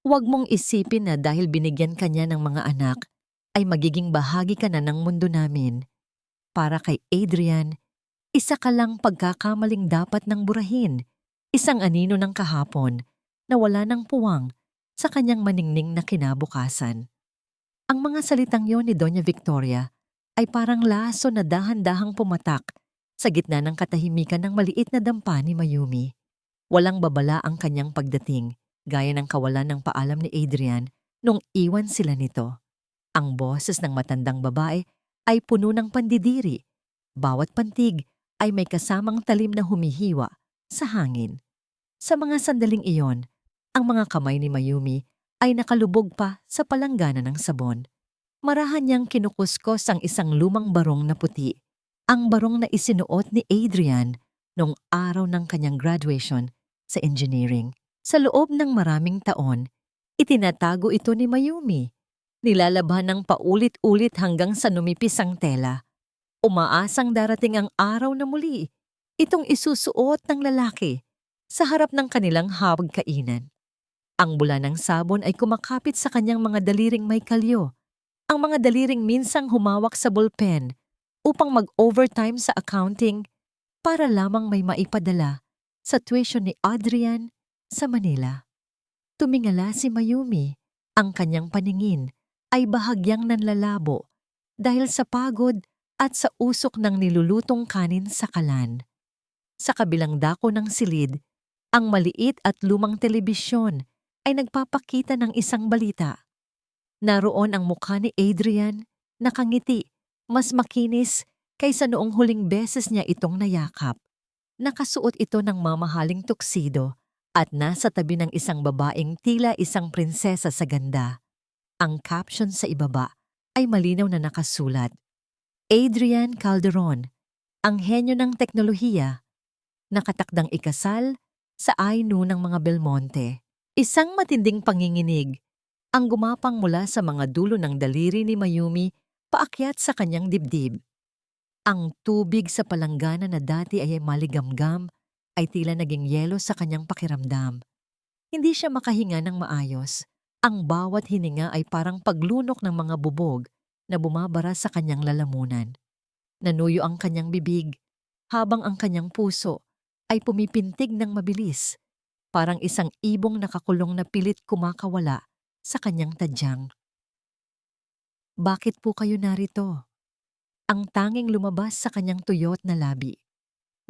Huwag mong isipin na dahil binigyan ka niya ng mga anak, ay magiging bahagi ka na ng mundo namin. Para kay Adrian, isa ka lang pagkakamaling dapat nang burahin. Isang anino ng kahapon na wala ng puwang sa kanyang maningning na kinabukasan. Ang mga salitang yon ni Doña Victoria ay parang laso na dahan-dahang pumatak sa gitna ng katahimikan ng maliit na dampa ni Mayumi. Walang babala ang kanyang pagdating, gaya ng kawalan ng paalam ni Adrian nung iwan sila nito. Ang boses ng matandang babae ay puno ng pandidiri. Bawat pantig ay may kasamang talim na humihiwa sa hangin. Sa mga sandaling iyon, ang mga kamay ni Mayumi ay nakalubog pa sa palanggana ng sabon. Marahan niyang kinukuskos ang isang lumang barong na puti, ang barong na isinuot ni Adrian noong araw ng kanyang graduation sa engineering. Sa loob ng maraming taon, itinatago ito ni Mayumi. Nilalaban ng paulit-ulit hanggang sa numipis ang tela. Umaasang darating ang araw na muli itong isusuot ng lalaki sa harap ng kanilang hapagkainan. Ang bula ng sabon ay kumakapit sa kanyang mga daliring may kalyo. Ang mga daliring minsang humawak sa ballpen upang mag-overtime sa accounting para lamang may maipadala sa tuition ni Adrian sa Manila. Tumingala si Mayumi. Ang kanyang paningin ay bahagyang nanlalabo dahil sa pagod at sa usok ng nilulutong kanin sa kalan. Sa kabilang dako ng silid, ang maliit at lumang telebisyon ay nagpapakita ng isang balita. Naroon ang mukha ni Adrian, nakangiti, mas makinis kaysa noong huling beses niya itong nayakap. Nakasuot ito ng mamahaling tuksido at nasa tabi ng isang babaeng tila isang prinsesa sa ganda. Ang caption sa ibaba ay malinaw na nakasulat, Adrian Calderon, ang henyo ng teknolohiya, nakatakdang ikasal sa ayno ng mga Belmonte. Isang matinding panginginig ang gumapang mula sa mga dulo ng daliri ni Mayumi paakyat sa kanyang dibdib. Ang tubig sa palanggana na dati ay maligamgam ay tila naging yelo sa kanyang pakiramdam. Hindi siya makahinga ng maayos. Ang bawat hininga ay parang paglunok ng mga bubog na bumabara sa kanyang lalamunan. Nanuyo ang kanyang bibig habang ang kanyang puso ay pumipintig ng mabilis, parang isang ibong nakakulong na pilit kumakawala sa kanyang tadyang. Bakit po kayo narito? Ang tanging lumabas sa kanyang tuyot na labi.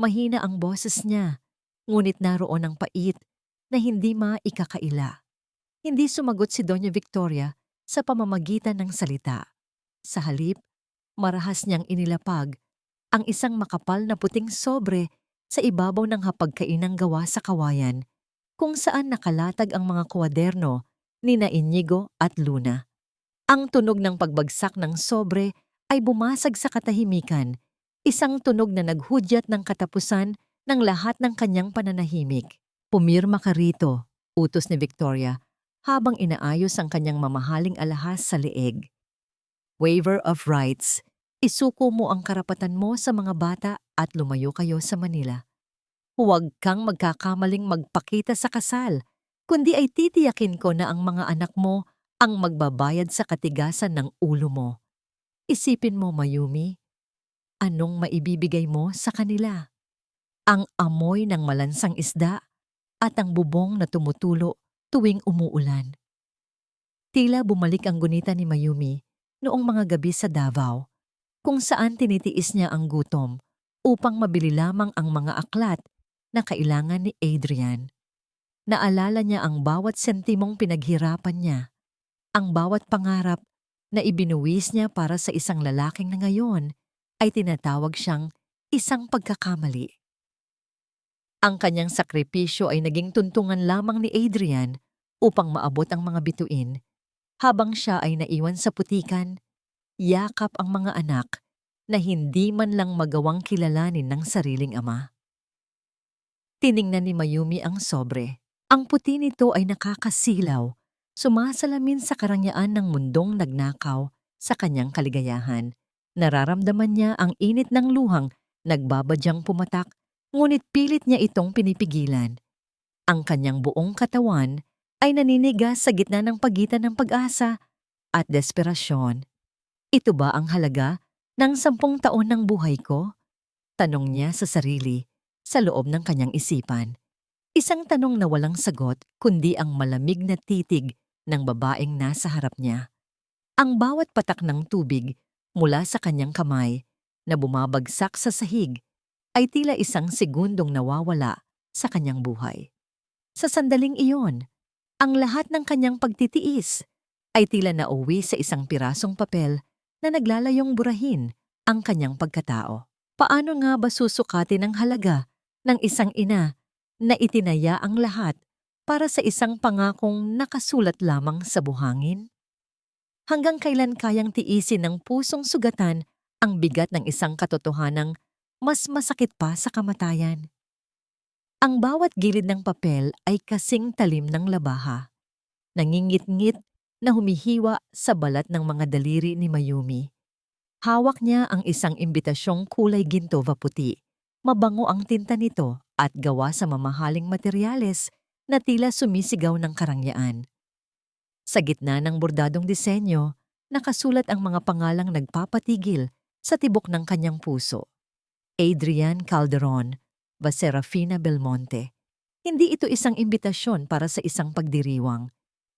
Mahina ang boses niya, ngunit naroon ang pait na hindi maikakaila. Hindi sumagot si Doña Victoria sa pamamagitan ng salita. Sa halip, marahas niyang inilapag ang isang makapal na puting sobre sa ibabaw ng hapagkainang gawa sa kawayan, kung saan nakalatag ang mga kwaderno ni na Inigo at Luna. Ang tunog ng pagbagsak ng sobre ay bumasag sa katahimikan, isang tunog na naghudyat ng katapusan ng lahat ng kanyang pananahimik. Pumirma ka rito, utos ni Victoria, habang inaayos ang kanyang mamahaling alahas sa leeg. Waiver of rights, isuko mo ang karapatan mo sa mga bata at lumayo kayo sa Manila. Huwag kang magkakamaling magpakita sa kasal, kundi ay titiyakin ko na ang mga anak mo ang magbabayad sa katigasan ng ulo mo. Isipin mo, Mayumi, anong maibibigay mo sa kanila? Ang amoy ng malansang isda at ang bubong na tumutulo tuwing umuulan. Tila bumalik ang gunita ni Mayumi noong mga gabi sa Davao, kung saan tinitiis niya ang gutom upang mabili lamang ang mga aklat na kailangan ni Adrian. Naalala niya ang bawat sentimong pinaghirapan niya, ang bawat pangarap na ibinuwis niya para sa isang lalaking na ngayon ay tinatawag siyang isang pagkakamali. Ang kanyang sakripisyo ay naging tuntungan lamang ni Adrian upang maabot ang mga bituin, habang siya ay naiwan sa putikan, yakap ang mga anak na hindi man lang magawang kilalanin ng sariling ama. Tiningnan ni Mayumi ang sobre. Ang puti nito ay nakakasilaw, sumasalamin sa karangyaan ng mundong nagnakaw sa kanyang kaligayahan. Nararamdaman niya ang init ng luhang nagbabadyang pumatak, ngunit pilit niya itong pinipigilan. Ang kanyang buong katawan ay naninigas sa gitna ng pagitan ng pag-asa at desperasyon. Ito ba ang halaga ng 10 taon ng buhay ko? Tanong niya sa sarili sa loob ng kanyang isipan. Isang tanong na walang sagot kundi ang malamig na titig ng babaeng nasa harap niya. Ang bawat patak ng tubig mula sa kanyang kamay na bumabagsak sa sahig ay tila isang segundong nawawala sa kanyang buhay. Sa sandaling iyon, ang lahat ng kanyang pagtitiis ay tila nauwi sa isang pirasong papel na naglalayong burahin ang kanyang pagkatao. Paano nga ba susukatin ang halaga ng isang ina na itinaya ang lahat para sa isang pangakong nakasulat lamang sa buhangin? Hanggang kailan kayang tiisin ng pusong sugatan ang bigat ng isang katotohanang mas masakit pa sa kamatayan? Ang bawat gilid ng papel ay kasing talim ng labaha, nangingit-ngit na humihiwa sa balat ng mga daliri ni Mayumi. Hawak niya ang isang imbitasyong kulay ginto puti. Mabango ang tinta nito at gawa sa mamahaling materyales na tila sumisigaw ng karangyaan. Sa gitna ng bordadong disenyo, nakasulat ang mga pangalang nagpapatigil sa tibok ng kanyang puso. Adrian Calderon, Serafina Belmonte. Hindi ito isang imbitasyon para sa isang pagdiriwang.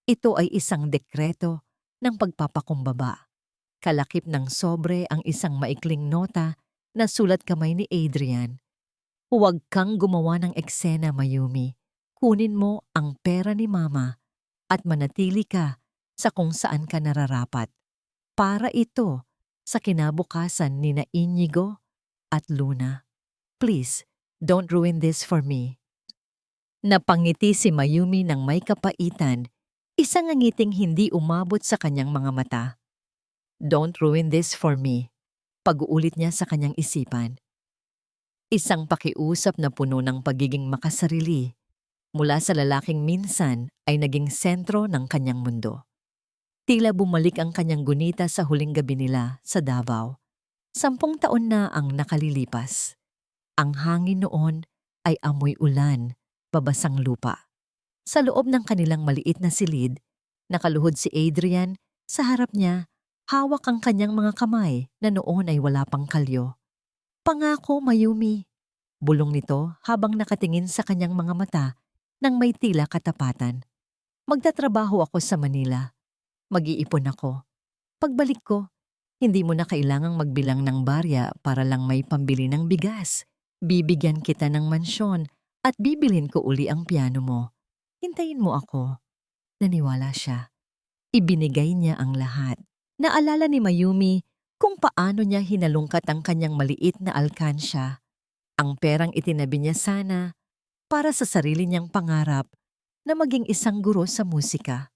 Ito ay isang dekreto ng pagpapakumbaba. Kalakip ng sobre ang isang maikling nota na sulat kamay ni Adrian. Huwag kang gumawa ng eksena, Mayumi. Kunin mo ang pera ni Mama at manatili ka sa kung saan ka nararapat. Para ito sa kinabukasan ni na Inigo at Luna. Please, don't ruin this for me. Napangiti si Mayumi ng may kapaitan, isang ngiting hindi umabot sa kanyang mga mata. Don't ruin this for me. Pag-uulit niya sa kanyang isipan. Isang pakiusap na puno ng pagiging makasarili mula sa lalaking minsan ay naging sentro ng kanyang mundo. Tila bumalik ang kanyang gunita sa huling gabi nila sa Davao. 10 taon na ang nakalilipas. Ang hangin noon ay amoy ulan, babasang lupa. Sa loob ng kanilang maliit na silid, nakaluhod si Adrian, sa harap niya, hawak ang kanyang mga kamay na noon ay wala pang kalyo. Pangako, Mayumi. Bulong nito habang nakatingin sa kanyang mga mata nang may tila katapatan. Magtatrabaho ako sa Manila. Mag-iipon ako. Pagbalik ko, hindi mo na kailangang magbilang ng barya para lang may pambili ng bigas. Bibigyan kita ng mansyon at bibilin ko uli ang piano mo. Hintayin mo ako. Naniwala siya. Ibinigay niya ang lahat. Naalala ni Mayumi kung paano niya hinalungkat ang kanyang maliit na alkansya. Ang perang itinabi niya sana para sa sarili niyang pangarap na maging isang guro sa musika.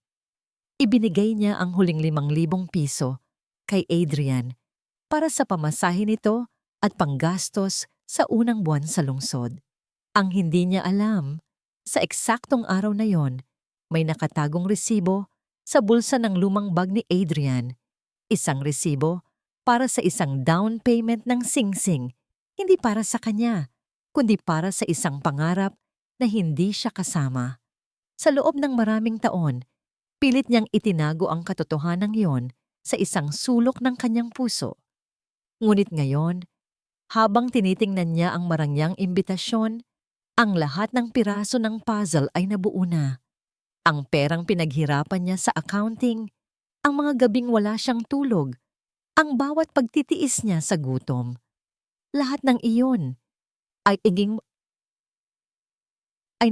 Ibinigay niya ang huling 5,000 piso kay Adrian para sa pamasahe nito at panggastos sa unang buwan sa lungsod. Ang hindi niya alam, sa eksaktong araw na yon, may nakatagong resibo sa bulsa ng lumang bag ni Adrian. Isang resibo para sa isang down payment ng singsing, hindi para sa kanya, kundi para sa isang pangarap na hindi siya kasama. Sa loob ng maraming taon, pilit niyang itinago ang katotohanan yon sa isang sulok ng kanyang puso. Ngunit ngayon, habang tinitingnan niya ang marangyang imbitasyon, ang lahat ng piraso ng puzzle ay nabuo na. Ang perang pinaghirapan niya sa accounting, ang mga gabing wala siyang tulog, ang bawat pagtitiis niya sa gutom. Lahat ng iyon ay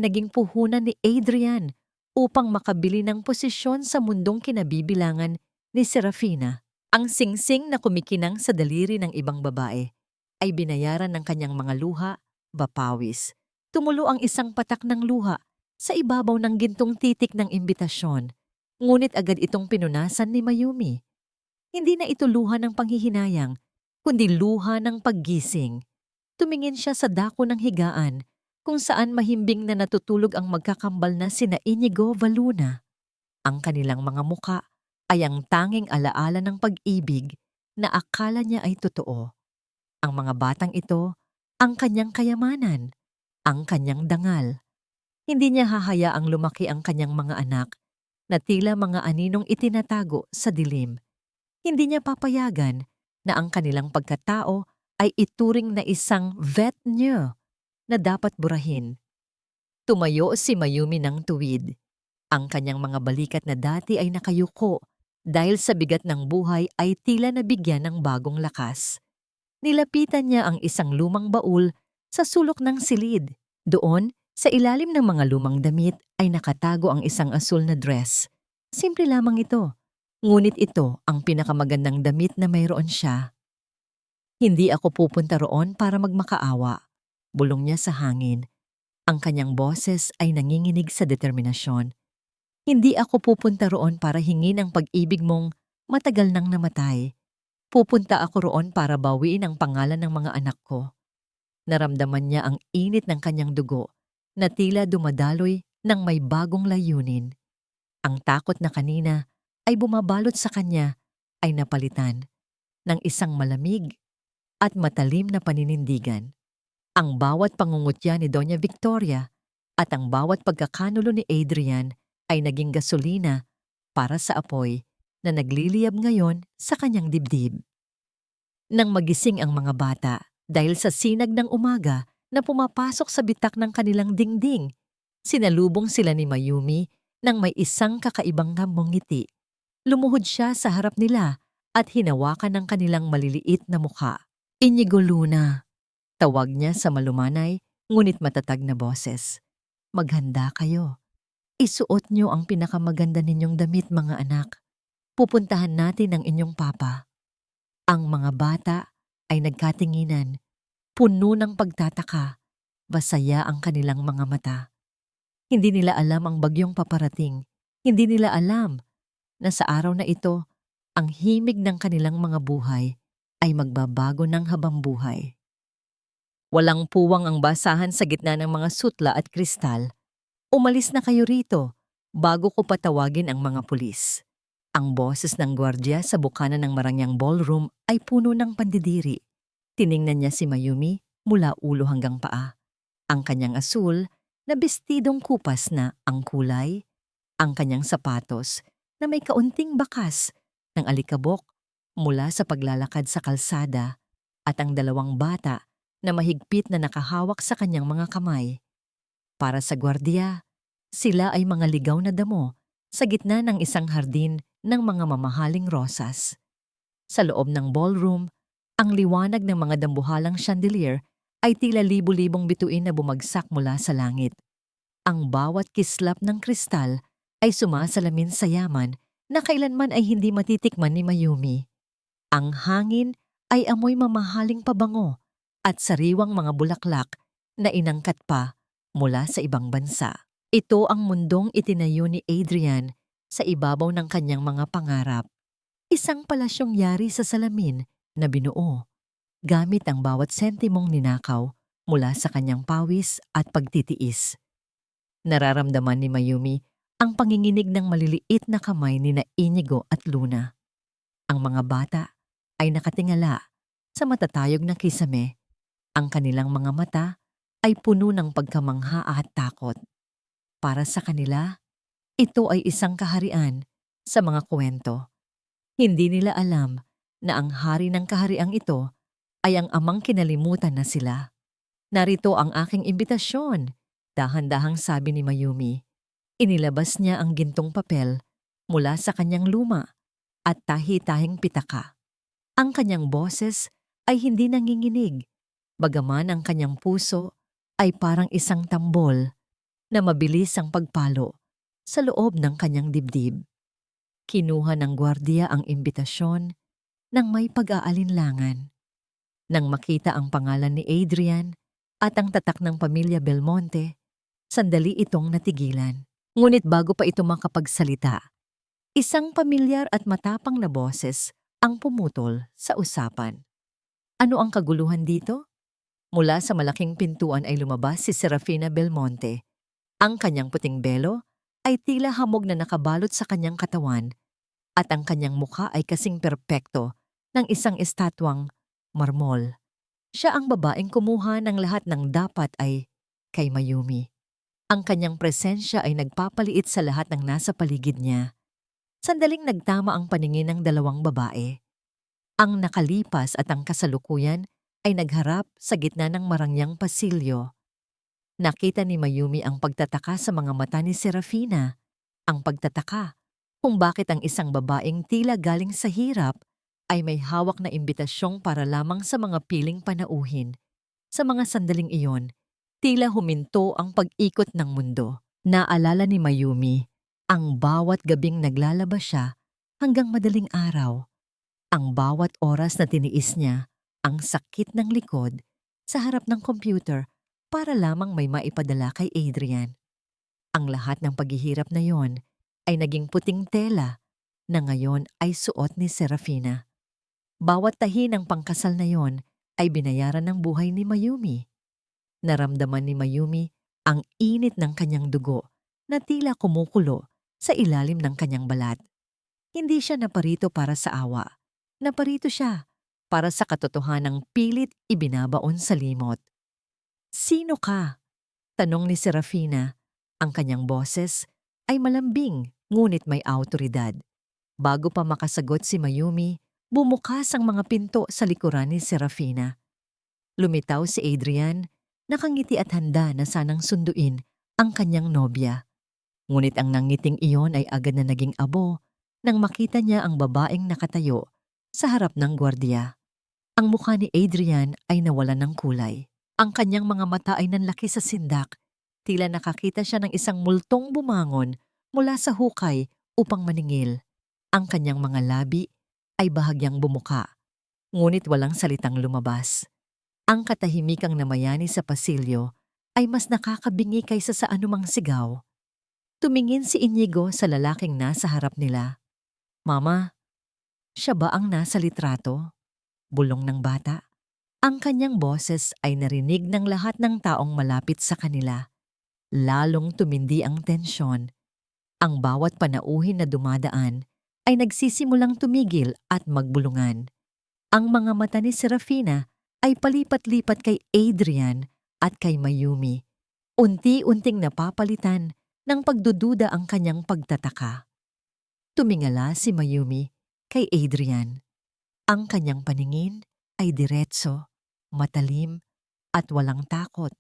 naging puhunan ni Adrian upang makabili ng posisyon sa mundong kinabibilangan ni Serafina. Ang singsing na kumikinang sa daliri ng ibang babae ay binayaran ng kanyang mga luha, bapawis. Tumulo ang isang patak ng luha sa ibabaw ng gintong titik ng imbitasyon. Ngunit agad itong pinunasan ni Mayumi. Hindi na ito luha ng panghihinayang, kundi luha ng paggising. Tumingin siya sa dako ng higaan kung saan mahimbing na natutulog ang magkakambal na sina Inigo Valuna. Ang kanilang mga muka ay ang tanging alaala ng pag-ibig na akala niya ay totoo. Ang mga batang ito, ang kanyang kayamanan, ang kanyang dangal. Hindi niya hahayaang lumaki ang kanyang mga anak na tila mga aninong itinatago sa dilim. Hindi niya papayagan na ang kanilang pagkatao ay ituring na isang vet niya na dapat burahin. Tumayo si Mayumi ng tuwid. Ang kanyang mga balikat na dati ay nakayuko dahil sa bigat ng buhay ay tila nabigyan ng bagong lakas. Nilapitan niya ang isang lumang baul sa sulok ng silid. Doon, sa ilalim ng mga lumang damit ay nakatago ang isang asul na dress. Simple lamang ito, ngunit ito ang pinakamagandang damit na mayroon siya. Hindi ako pupunta roon para magmakaawa, bulong niya sa hangin. Ang kanyang boses ay nanginginig sa determinasyon. Hindi ako pupunta roon para hingin ang pag-ibig mong matagal nang namatay. Pupunta ako roon para bawiin ang pangalan ng mga anak ko. Naramdaman niya ang init ng kanyang dugo na tila dumadaloy ng may bagong layunin. Ang takot na kanina ay bumabalot sa kanya ay napalitan ng isang malamig at matalim na paninindigan. Ang bawat pangungutya ni Doña Victoria at ang bawat pagkakanulo ni Adrian ay naging gasolina para sa apoy na nagliliyab ngayon sa kanyang dibdib. Nang magising ang mga bata dahil sa sinag ng umaga na pumapasok sa bitak ng kanilang dingding, sinalubong sila ni Mayumi nang may isang kakaibang ngiti. Lumuhod siya sa harap nila at hinawakan ng kanilang maliliit na mukha. Inigo Luna, tawag niya sa malumanay ngunit matatag na boses. Maghanda kayo. Isuot niyo ang pinakamaganda ninyong damit, mga anak. Pupuntahan natin ang inyong papa. Ang mga bata ay nagkatinginan, puno ng pagtataka, basaya ang kanilang mga mata. Hindi nila alam ang bagyong paparating. Hindi nila alam na sa araw na ito, ang himig ng kanilang mga buhay ay magbabago ng habambuhay. Walang puwang ang basahan sa gitna ng mga sutla at kristal. Umalis na kayo rito bago ko patawagin ang mga pulis. Ang boses ng gwardiya sa bukana ng marangyang ballroom ay puno ng pandidiri. Tiningnan niya si Mayumi mula ulo hanggang paa. Ang kanyang asul na bestidong kupas na ang kulay, ang kanyang sapatos na may kaunting bakas ng alikabok mula sa paglalakad sa kalsada at ang dalawang bata na mahigpit na nakahawak sa kanyang mga kamay. Para sa gwardiya, sila ay mga ligaw na damo sa gitna ng isang hardin ng mga mamahaling rosas. Sa loob ng ballroom, ang liwanag ng mga dambuhalang chandelier ay tila libu-libong bituin na bumagsak mula sa langit. Ang bawat kislap ng kristal ay sumasalamin sa yaman na kailanman ay hindi matitikman ni Mayumi. Ang hangin ay amoy mamahaling pabango at sariwang mga bulaklak na inangkat pa mula sa ibang bansa. Ito ang mundong itinayo ni Adrian sa ibabaw ng kanyang mga pangarap. Isang palasyong yari sa salamin na binuo, gamit ang bawat sentimong ninakaw mula sa kanyang pawis at pagtitiis. Nararamdaman ni Mayumi ang panginginig ng maliliit na kamay ni Inigo at Luna. Ang mga bata ay nakatingala sa matatayog na kisame. Ang kanilang mga mata ay puno ng pagkamangha at takot. Para sa kanila, ito ay isang kaharian sa mga kwento. Hindi nila alam na ang hari ng kahariang ito ay ang amang kinalimutan na sila. Narito ang aking imbitasyon, dahan-dahang sabi ni Mayumi. Inilabas niya ang gintong papel mula sa kanyang luma at tahi-tahing pitaka. Ang kanyang boses ay hindi nanginginig, bagaman ang kanyang puso ay parang isang tambol na mabilis ang pagpalo sa loob ng kanyang dibdib. Kinuha ng gwardiya ang imbitasyon ng may pag-aalinlangan. Nang makita ang pangalan ni Adrian at ang tatak ng pamilya Belmonte, sandali itong natigilan. Ngunit bago pa ito makapagsalita, isang pamilyar at matapang na boses ang pumutol sa usapan. Ano ang kaguluhan dito? Mula sa malaking pintuan ay lumabas si Serafina Belmonte. Ang kanyang puting belo ay tila hamog na nakabalot sa kanyang katawan at ang kanyang mukha ay kasing perpekto ng isang estatwang marmol. Siya ang babaeng kumuha ng lahat ng dapat ay kay Mayumi. Ang kanyang presensya ay nagpapaliit sa lahat ng nasa paligid niya. Sandaling nagtama ang paningin ng dalawang babae. Ang nakalipas at ang kasalukuyan ay nagharap sa gitna ng marangyang pasilyo. Nakita ni Mayumi ang pagtataka sa mga mata ni Serafina. Ang pagtataka kung bakit ang isang babaeng tila galing sa hirap ay may hawak na imbitasyong para lamang sa mga piling panauhin. Sa mga sandaling iyon, tila huminto ang pag-ikot ng mundo. Naalala ni Mayumi ang bawat gabing naglalaba siya hanggang madaling araw. Ang bawat oras na tiniis niya ang sakit ng likod sa harap ng computer para lamang may maipadala kay Adrian. Ang lahat ng paghihirap na yon ay naging puting tela na ngayon ay suot ni Serafina. Bawat tahi ng pangkasal na yon ay binayaran ng buhay ni Mayumi. Naramdaman ni Mayumi ang init ng kanyang dugo na tila kumukulo sa ilalim ng kanyang balat. Hindi siya naparito para sa awa. Naparito siya para sa katotohanang pilit ibinabaon sa limot. "Sino ka?" tanong ni Serafina. Ang kanyang boses ay malambing ngunit may awtoridad. Bago pa makasagot si Mayumi, bumukas ang mga pinto sa likuran ni Serafina. Lumitaw si Adrian, nakangiti at handa na sanang sunduin ang kanyang nobya. Ngunit ang nangiting iyon ay agad na naging abo nang makita niya ang babaeng nakatayo sa harap ng gwardiya. Ang mukha ni Adrian ay nawalan ng kulay. Ang kanyang mga mata ay nanlaki sa sindak. Tila nakakita siya ng isang multong bumangon mula sa hukay upang maningil. Ang kanyang mga labi ay bahagyang bumuka, ngunit walang salitang lumabas. Ang katahimikang namayani sa pasilyo ay mas nakakabingi kaysa sa anumang sigaw. Tumingin si Inigo sa lalaking nasa harap nila. "Mama, siya ba ang nasa litrato?" Bulong ng bata. Ang kanyang boses ay narinig ng lahat ng taong malapit sa kanila. Lalong tumindi ang tensyon. Ang bawat panauhin na dumadaan ay nagsisimulang tumigil at magbulungan. Ang mga mata ni Serafina ay palipat-lipat kay Adrian at kay Mayumi. Unti-unting napapalitan ng pagdududa ang kanyang pagtataka. Tumingala si Mayumi kay Adrian. Ang kanyang paningin ay diretso, matalim, at walang takot.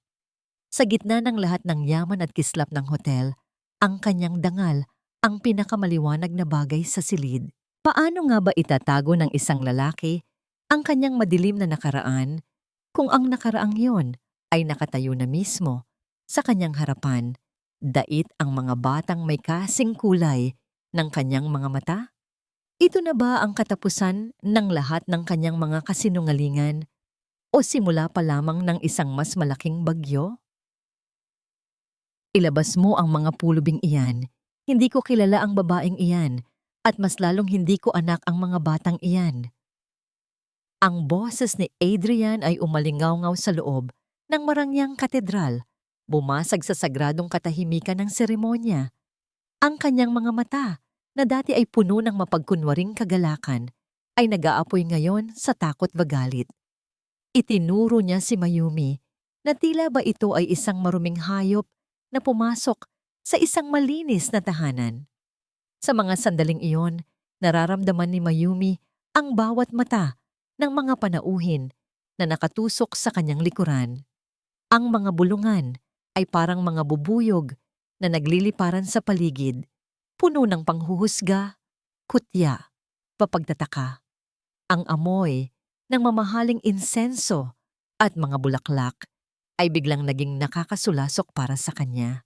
Sa gitna ng lahat ng yaman at kislap ng hotel, ang kanyang dangal ang pinakamaliwanag na bagay sa silid. Paano nga ba itatago ng isang lalaki ang kanyang madilim na nakaraan kung ang nakaraang yon ay nakatayo na mismo sa kanyang harapan, dait ang mga batang may kasing kulay ng kanyang mga mata? Ito na ba ang katapusan ng lahat ng kanyang mga kasinungalingan o simula pa lamang ng isang mas malaking bagyo? "Ilabas mo ang mga pulubing iyan. Hindi ko kilala ang babaeng iyan at mas lalong hindi ko anak ang mga batang iyan." Ang boses ni Adrian ay umalingaw-ngaw sa loob ng marangyang katedral, bumasag sa sagradong katahimikan ng seremonya. Ang kanyang mga mata, na dati ay puno ng mapagkunwaring kagalakan, ay nag-aapoy ngayon sa takot ba galit. Itinuro niya si Mayumi na tila ba ito ay isang maruming hayop na pumasok sa isang malinis na tahanan. Sa mga sandaling iyon, nararamdaman ni Mayumi ang bawat mata ng mga panauhin na nakatusok sa kanyang likuran. Ang mga bulungan ay parang mga bubuyog na nagliliparan sa paligid, puno ng panghuhusga, kutya, papagtataka. Ang amoy ng mamahaling insenso at mga bulaklak ay biglang naging nakakasulasok para sa kanya.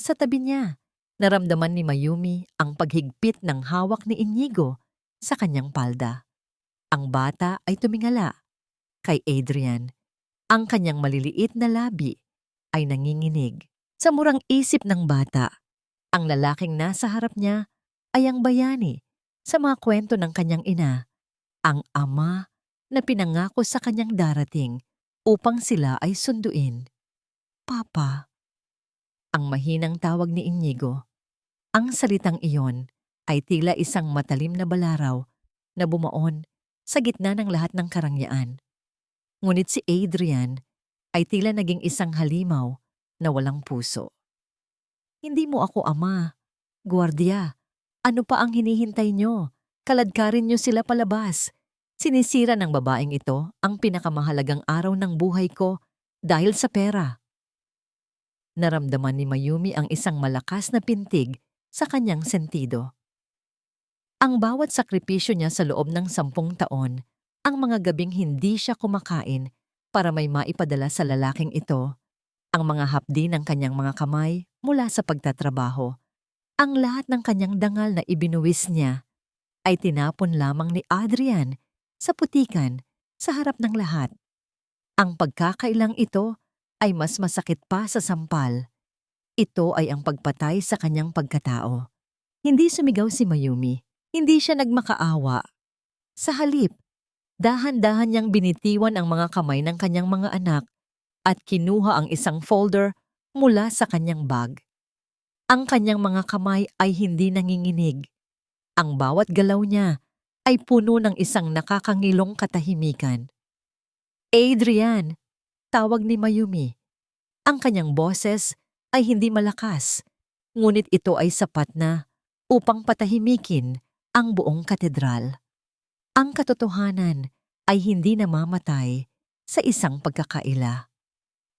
Sa tabi niya, naramdaman ni Mayumi ang paghigpit ng hawak ni Inigo sa kanyang palda. Ang bata ay tumingala kay Adrian. Ang kanyang maliliit na labi ay nanginginig. Sa murang isip ng bata, ang lalaking nasa harap niya ay ang bayani sa mga kwento ng kanyang ina, ang ama na pinangako sa kanyang darating upang sila ay sunduin. "Papa," ang mahinang tawag ni Inigo. Ang salitang iyon ay tila isang matalim na balaraw na bumaon sa gitna ng lahat ng karangyaan. Ngunit si Adrian ay tila naging isang halimaw na walang puso. Hindi mo ako ama. Guardia, ano pa ang hinihintay nyo? Kaladkarin nyo sila palabas. Sinisira ng babaeng ito ang pinakamahalagang araw ng buhay ko dahil sa pera. Naramdaman ni Mayumi ang isang malakas na pintig sa kanyang sentido. Ang bawat sakripisyo niya sa loob ng 10 taon, ang mga gabing hindi siya kumakain para may maipadala sa lalaking ito, ang mga hapdi ng kanyang mga kamay mula sa pagtatrabaho, ang lahat ng kanyang dangal na ibinuwis niya ay tinapon lamang ni Adrian sa putikan sa harap ng lahat. Ang pagkakailang ito ay mas masakit pa sa sampal. Ito ay ang pagpatay sa kanyang pagkatao. Hindi sumigaw si Mayumi. Hindi siya nagmakaawa. Sa halip, dahan-dahan niyang binitiwan ang mga kamay ng kanyang mga anak at kinuha ang isang folder mula sa kanyang bag. Ang kanyang mga kamay ay hindi nanginginig. Ang bawat galaw niya ay puno ng isang nakakangilong katahimikan. Adrian, tawag ni Mayumi. Ang kanyang boses ay hindi malakas, ngunit ito ay sapat na upang patahimikin ang buong katedral. Ang katotohanan ay hindi namamatay sa isang pagkakaila.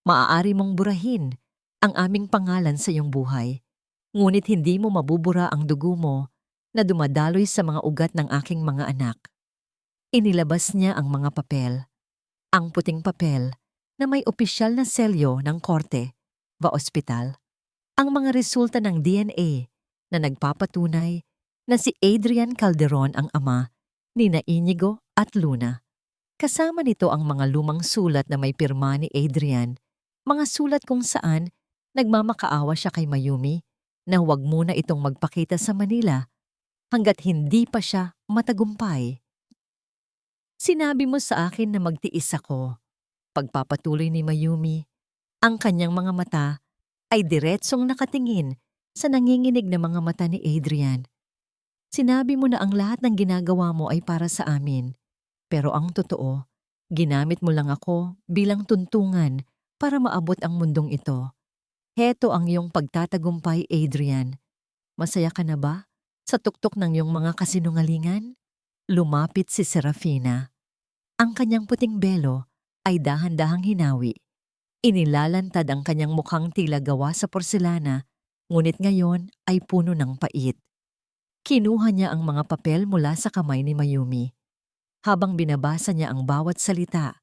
Maaari mong burahin ang aming pangalan sa iyong buhay, ngunit hindi mo mabubura ang dugo mo na dumadaloy sa mga ugat ng aking mga anak. Inilabas niya ang mga papel, ang puting papel na may opisyal na selyo ng korte ba ospital, ang mga resulta ng DNA na nagpapatunay na si Adrian Calderon ang ama ni Inigo at Luna. Kasama nito ang mga lumang sulat na may pirma ni Adrian, mga sulat kung saan nagmamakaawa siya kay Mayumi na huwag muna itong magpakita sa Manila hanggat hindi pa siya matagumpay. Sinabi mo sa akin na magtiis ako. Pagpapatuloy ni Mayumi, ang kanyang mga mata ay diretsong nakatingin sa nanginginig na mga mata ni Adrian. Sinabi mo na ang lahat ng ginagawa mo ay para sa amin, pero ang totoo, ginamit mo lang ako bilang tuntungan para maabot ang mundong ito. Heto ang iyong pagtatagumpay, Adrian. Masaya ka na ba sa tuktok ng iyong mga kasinungalingan? Lumapit si Serafina. Ang kanyang puting belo ay dahan-dahang hinawi. Inilalantad ang kanyang mukhang tila gawa sa porselana, ngunit ngayon ay puno ng pait. Kinuha niya ang mga papel mula sa kamay ni Mayumi. Habang binabasa niya ang bawat salita,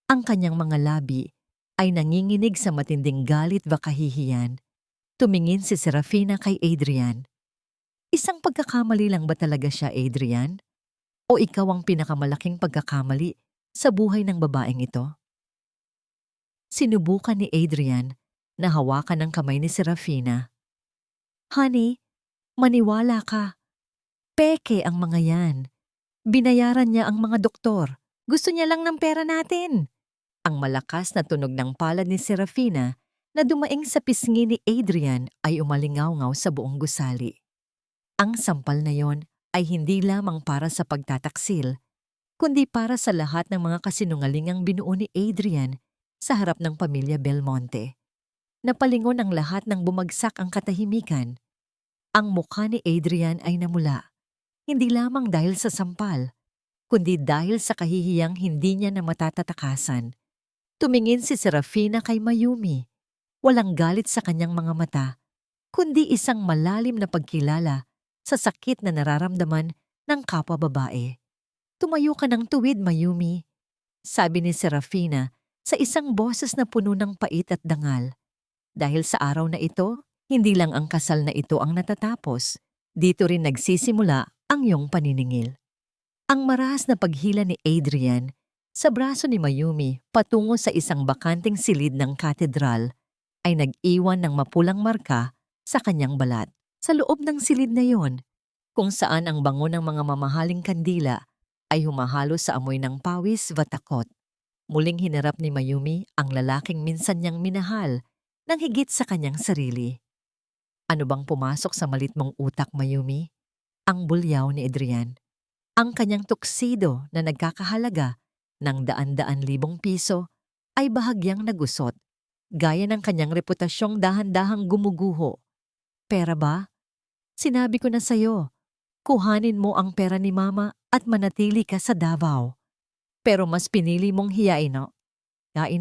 ang kanyang mga labi ay nanginginig sa matinding galit o kahihiyan. Tumingin si Serafina kay Adrian. Isang pagkakamali lang ba talaga siya, Adrian? O ikaw ang pinakamalaking pagkakamali sa buhay ng babaeng ito? Sinubukan ni Adrian na hawakan ang kamay ni Serafina. Honey, maniwala ka. Peke ang mga yan. Binayaran niya ang mga doktor. Gusto niya lang ng pera natin. Ang malakas na tunog ng palad ni Serafina na dumaing sa pisngi ni Adrian ay umalingaw-ngaw sa buong gusali. Ang sampal na yon ay hindi lamang para sa pagtataksil, kundi para sa lahat ng mga kasinungalingang binuo ni Adrian sa harap ng pamilya Belmonte. Napalingon ang lahat ng bumagsak ang katahimikan. Ang mukha ni Adrian ay namula. Hindi lamang dahil sa sampal, kundi dahil sa kahihiyang hindi niya na matatatakasan. Tumingin si Serafina kay Mayumi. Walang galit sa kanyang mga mata, kundi isang malalim na pagkilala sa sakit na nararamdaman ng kapwa babae. Tumayo ka ng tuwid, Mayumi, sabi ni Serafina sa isang boses na puno ng pait at dangal. Dahil sa araw na ito, hindi lang ang kasal na ito ang natatapos, dito rin nagsisimula ang iyong paniningil. Ang marahas na paghila ni Adrian sa braso ni Mayumi patungo sa isang bakanting silid ng katedral ay nag-iwan ng mapulang marka sa kanyang balat. Sa loob ng silid na yon, kung saan ang bango ng mga mamahaling kandila ay humahalo sa amoy ng pawis o takot. Muling hinarap ni Mayumi ang lalaking minsan niyang minahal ng higit sa kanyang sarili. Ano bang pumasok sa malit mong utak, Mayumi? Ang bulyaw ni Adrian. Ang kanyang tuksido na nagkakahalaga ng daan-daan libong piso ay bahagyang nagusot, gaya ng kanyang reputasyong dahan-dahang gumuguho. Pera ba? Sinabi ko na sa'yo, kuhanin mo ang pera ni Mama at manatili ka sa Davao. Pero mas pinili mong hiyain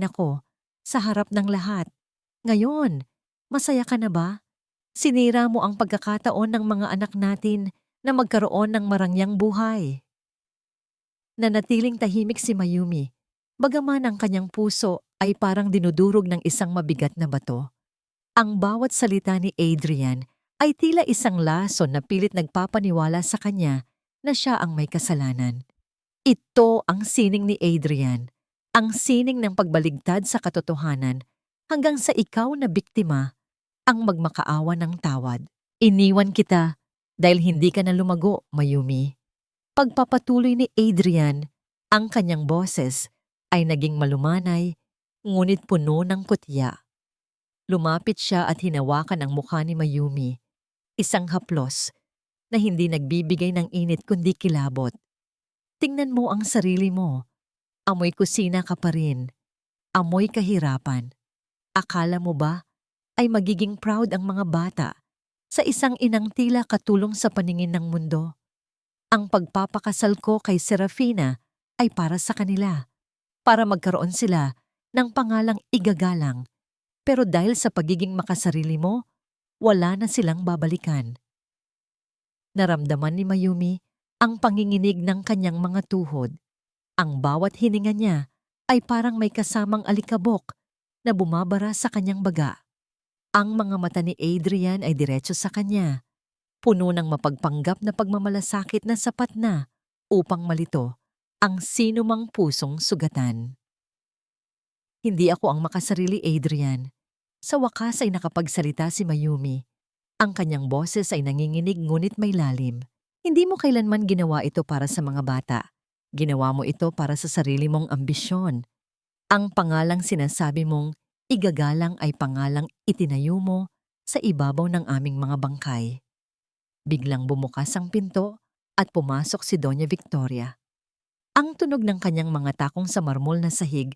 ako sa harap ng lahat. Ngayon, masaya ka na ba? Sinira mo ang pagkakataon ng mga anak natin na magkaroon ng marangyang buhay. Nanatiling tahimik si Mayumi, bagaman ang kanyang puso ay parang dinudurog ng isang mabigat na bato. Ang bawat salita ni Adrian ay tila isang lason na pilit nagpapaniwala sa kanya na siya ang may kasalanan. Ito ang sining ni Adrian, ang sining ng pagbaligtad sa katotohanan hanggang sa ikaw na biktima ang magmakaawa ng tawad. Iniwan kita dahil hindi ka na lumago, Mayumi. Pagpapatuloy ni Adrian, ang kanyang boses ay naging malumanay, ngunit puno ng kutya. Lumapit siya at hinawakan ang mukha ni Mayumi, isang haplos na hindi nagbibigay ng init kundi kilabot. Tingnan mo ang sarili mo. Amoy kusina ka pa rin. Amoy kahirapan. Akala mo ba ay magiging proud ang mga bata sa isang inang tila katulong sa paningin ng mundo? Ang pagpapakasal ko kay Serafina ay para sa kanila, para magkaroon sila ng pangalang igagalang. Pero dahil sa pagiging makasarili mo, wala na silang babalikan. Naramdaman ni Mayumi ang panginginig ng kanyang mga tuhod. Ang bawat hininga niya ay parang may kasamang alikabok na bumabara sa kanyang baga. Ang mga mata ni Adrian ay diretso sa kanya, puno ng mapagpanggap na pagmamalasakit na sapat na upang malito ang sinumang pusong sugatan. Hindi ako ang makasarili, Adrian. Sa wakas ay nakapagsalita si Mayumi. Ang kanyang boses ay nanginginig ngunit may lalim. Hindi mo kailanman ginawa ito para sa mga bata. Ginawa mo ito para sa sarili mong ambisyon. Ang pangalang sinasabi mong igagalang ay pangalang itinayo mo sa ibabaw ng aming mga bangkay. Biglang bumukas ang pinto at pumasok si Doña Victoria. Ang tunog ng kanyang mga takong sa marmol na sahig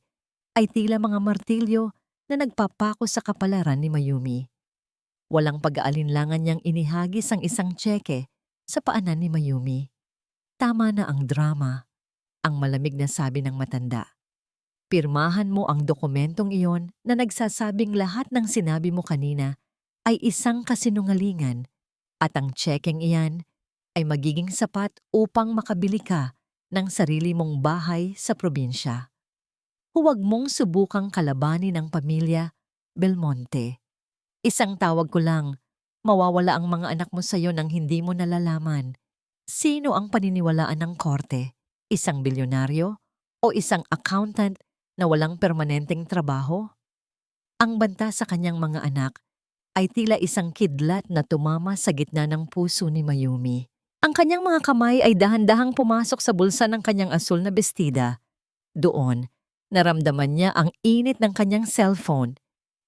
ay tila mga martilyo na nagpapako sa kapalaran ni Mayumi. Walang pag-aalinlangan niyang inihagis ang isang tseke sa paanan ni Mayumi. Tama na ang drama, ang malamig na sabi ng matanda. Pirmahan mo ang dokumentong iyon na nagsasabing lahat ng sinabi mo kanina ay isang kasinungalingan at ang tsekeng iyan ay magiging sapat upang makabili ka ng sarili mong bahay sa probinsya. Huwag mong subukang kalabanin ang pamilya Belmonte. Isang tawag ko lang, mawawala ang mga anak mo sa iyo nang hindi mo nalalaman. Sino ang paniniwalaan ng korte? Isang bilyonaryo o isang accountant na walang permanenteng trabaho? Ang banta sa kanyang mga anak ay tila isang kidlat na tumama sa gitna ng puso ni Mayumi. Ang kanyang mga kamay ay dahan-dahang pumasok sa bulsa ng kanyang asul na bestida. Doon, naramdaman niya ang init ng kanyang cellphone.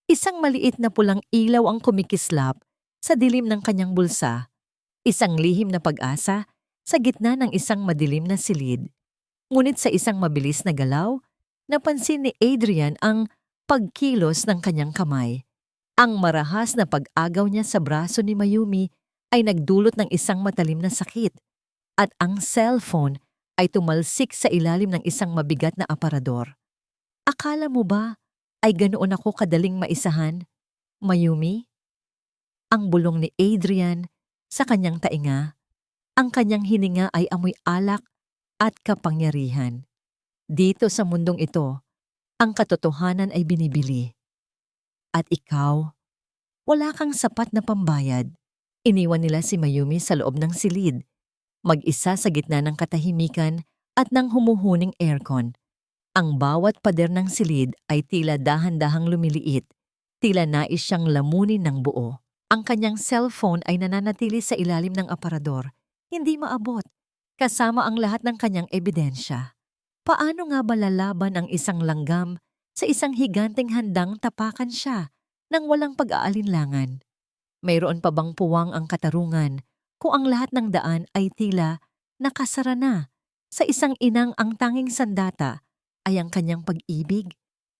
Isang maliit na pulang ilaw ang kumikislap sa dilim ng kanyang bulsa. Isang lihim na pag-asa sa gitna ng isang madilim na silid. Ngunit sa isang mabilis na galaw, napansin ni Adrian ang pagkilos ng kanyang kamay. Ang marahas na pag-agaw niya sa braso ni Mayumi ay nagdulot ng isang matalim na sakit at ang cellphone ay tumalsik sa ilalim ng isang mabigat na aparador. Akala mo ba ay ganoon ako kadaling maisahan, Mayumi? Ang bulong ni Adrian sa kanyang tainga, ang kanyang hininga ay amoy alak at kapangyarihan. Dito sa mundong ito, ang katotohanan ay binibili. At ikaw, wala kang sapat na pambayad. Iniwan nila si Mayumi sa loob ng silid, mag-isa sa gitna ng katahimikan at ng humuhuning aircon. Ang bawat pader ng silid ay tila dahan-dahang lumiliit, tila nais siyang lamunin ng buo. Ang kanyang cellphone ay nananatili sa ilalim ng aparador, hindi maabot, kasama ang lahat ng kanyang ebidensya. Paano nga ba lalaban ang isang langgam sa isang higanteng handang tapakan siya nang walang pag-aalinlangan? Mayroon pa bang puwang ang katarungan kung ang lahat ng daan ay tila nakasara na sa isang inang ang tanging sandata ay ang kanyang pag-ibig?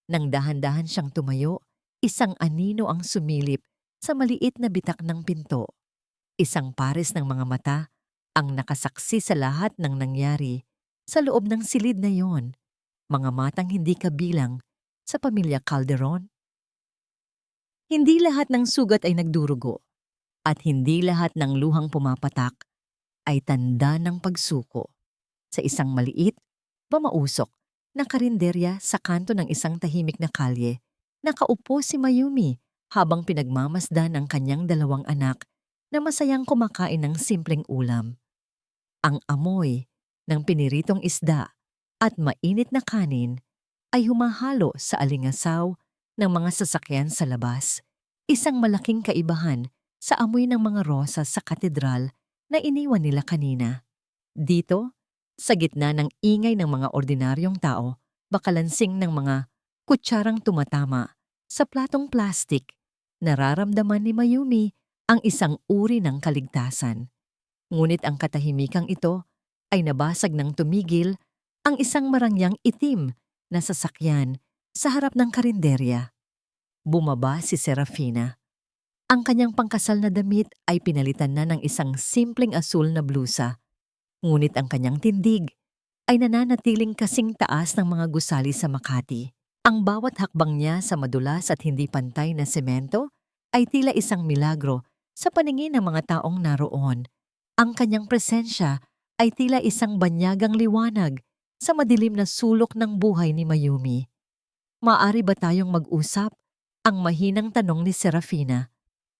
Nang dahan-dahan siyang tumayo, isang anino ang sumilip sa maliit na bitak ng pinto. Isang pares ng mga mata ang nakasaksi sa lahat ng nangyari sa loob ng silid na yon, mga matang hindi kabilang sa pamilya Calderon. Hindi lahat ng sugat ay nagdurugo at hindi lahat ng luhang pumapatak ay tanda ng pagsuko. Sa isang maliit, pamausok na karinderya sa kanto ng isang tahimik na kalye, nakaupo si Mayumi habang pinagmamasdan ang kanyang dalawang anak na masayang kumakain ng simpleng ulam. Ang amoy ng piniritong isda at mainit na kanin ay humahalo sa alingasaw ng mga sasakyan sa labas, isang malaking kaibahan sa amoy ng mga rosas sa katedral na iniwan nila kanina. Dito, sa gitna ng ingay ng mga ordinaryong tao, bakalansing ng mga kutsarang tumatama sa platong plastik, nararamdaman ni Mayumi ang isang uri ng kaligtasan. Ngunit ang katahimikang ito ay nabasag ng tumigil ang isang marangyang itim na sasakyan sa harap ng karinderya. Bumaba si Serafina. Ang kanyang pangkasal na damit ay pinalitan na ng isang simpleng asul na blusa. Ngunit ang kanyang tindig ay nananatiling kasing taas ng mga gusali sa Makati. Ang bawat hakbang niya sa madulas at hindi pantay na semento ay tila isang milagro sa paningin ng mga taong naroon. Ang kanyang presensya ay tila isang banyagang liwanag sa madilim na sulok ng buhay ni Mayumi. Maaari ba tayong mag-usap? Ang mahinang tanong ni Serafina.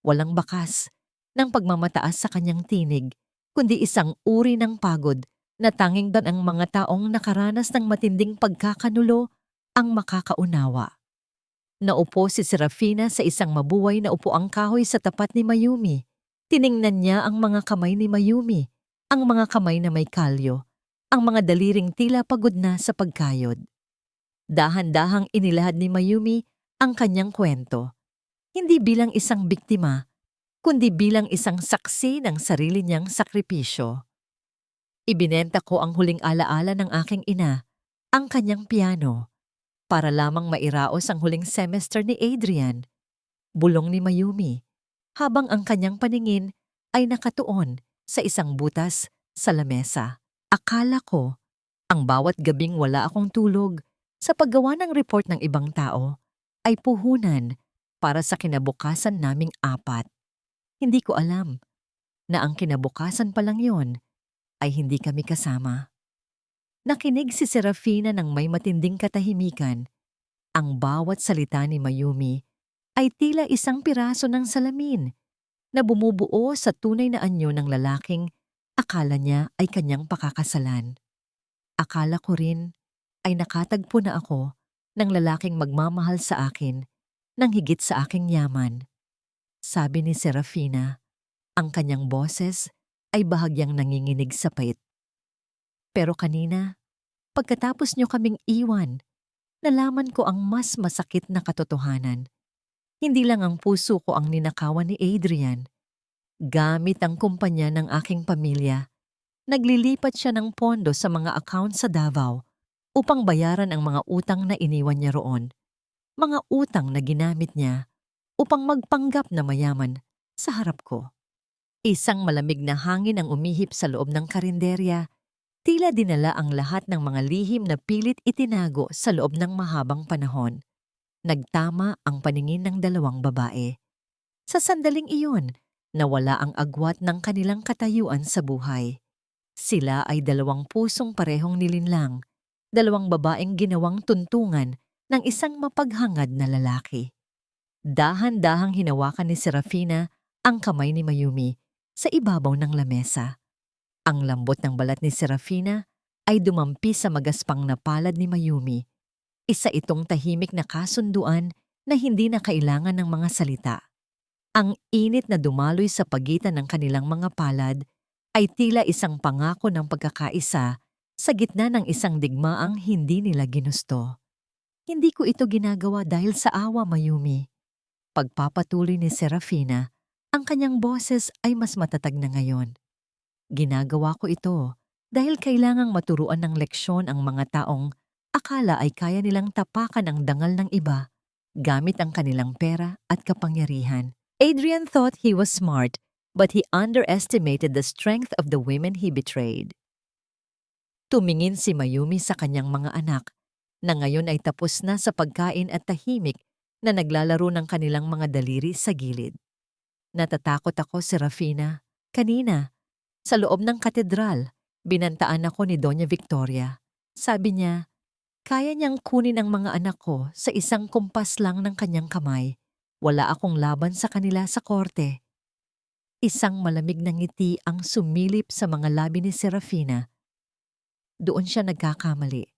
Walang bakas ng pagmamataas sa kanyang tinig, kundi isang uri ng pagod na tanging doon ang mga taong nakaranas ng matinding pagkakanulo ang makakaunawa. Naupo si Serafina sa isang mabuhay na upuang kahoy sa tapat ni Mayumi. Tiningnan niya ang mga kamay ni Mayumi, ang mga kamay na may kalyo, ang mga daliring tila pagod na sa pagkayod. Dahan-dahang inilahad ni Mayumi ang kanyang kwento, hindi bilang isang biktima, kundi bilang isang saksi ng sarili niyang sakripisyo. Ibinenta ko ang huling alaala ng aking ina, ang kanyang piano, para lamang mairaos ang huling semester ni Adrian. Bulong ni Mayumi, habang ang kanyang paningin ay nakatuon sa isang butas sa lamesa. Akala ko, ang bawat gabing wala akong tulog sa paggawa ng report ng ibang tao ay puhunan para sa kinabukasan naming apat. Hindi ko alam na ang kinabukasan pa lang yon ay hindi kami kasama. Nakinig si Serafina ng may matinding katahimikan. Ang bawat salita ni Mayumi ay tila isang piraso ng salamin na bumubuo sa tunay na anyo ng lalaking akala niya ay kanyang pakakasalan. Akala ko rin ay nakatagpo na ako ng lalaking magmamahal sa akin nang higit sa aking yaman. Sabi ni Serafina, ang kanyang boses ay bahagyang nanginginig sa pait. Pero kanina, pagkatapos niyo kaming iwan, nalaman ko ang mas masakit na katotohanan. Hindi lang ang puso ko ang ninakawan ni Adrian. Gamit ang kumpanya ng aking pamilya, naglilipat siya ng pondo sa mga account sa Davao upang bayaran ang mga utang na iniwan niya roon. Mga utang na ginamit niya upang magpanggap na mayaman sa harap ko. Isang malamig na hangin ang umihip sa loob ng karinderya, tila dinala ang lahat ng mga lihim na pilit itinago sa loob ng mahabang panahon. Nagtama ang paningin ng dalawang babae. Sa sandaling iyon, nawala ang agwat ng kanilang katayuan sa buhay. Sila ay dalawang pusong parehong nilinlang, dalawang babaeng ginawang tuntungan ng isang mapaghangad na lalaki. Dahan-dahang hinawakan ni Serafina ang kamay ni Mayumi sa ibabaw ng lamesa. Ang lambot ng balat ni Serafina ay dumampi sa magaspang na palad ni Mayumi. Isa itong tahimik na kasunduan na hindi na kailangan ng mga salita. Ang init na dumaloy sa pagitan ng kanilang mga palad ay tila isang pangako ng pagkakaisa sa gitna ng isang digmaang hindi nila ginusto. Hindi ko ito ginagawa dahil sa awa, Mayumi. Pagpapatuloy ni Serafina, ang kanyang boses ay mas matatag na ngayon. Ginagawa ko ito dahil kailangang maturuan ng leksyon ang mga taong akala ay kaya nilang tapakan ang dangal ng iba gamit ang kanilang pera at kapangyarihan. Adrian thought he was smart, but he underestimated the strength of the women he betrayed. Tumingin si Mayumi sa kanyang mga anak, na ngayon ay tapos na sa pagkain at tahimik na naglalaro ng kanilang mga daliri sa gilid. Natatakot ako, Serafina. Kanina, sa loob ng katedral, binantaan ako ni Doña Victoria. Sabi niya, kaya niyang kunin ang mga anak ko sa isang kumpas lang ng kanyang kamay. Wala akong laban sa kanila sa korte. Isang malamig na ngiti ang sumilip sa mga labi ni Serafina. Doon siya nagkakamali.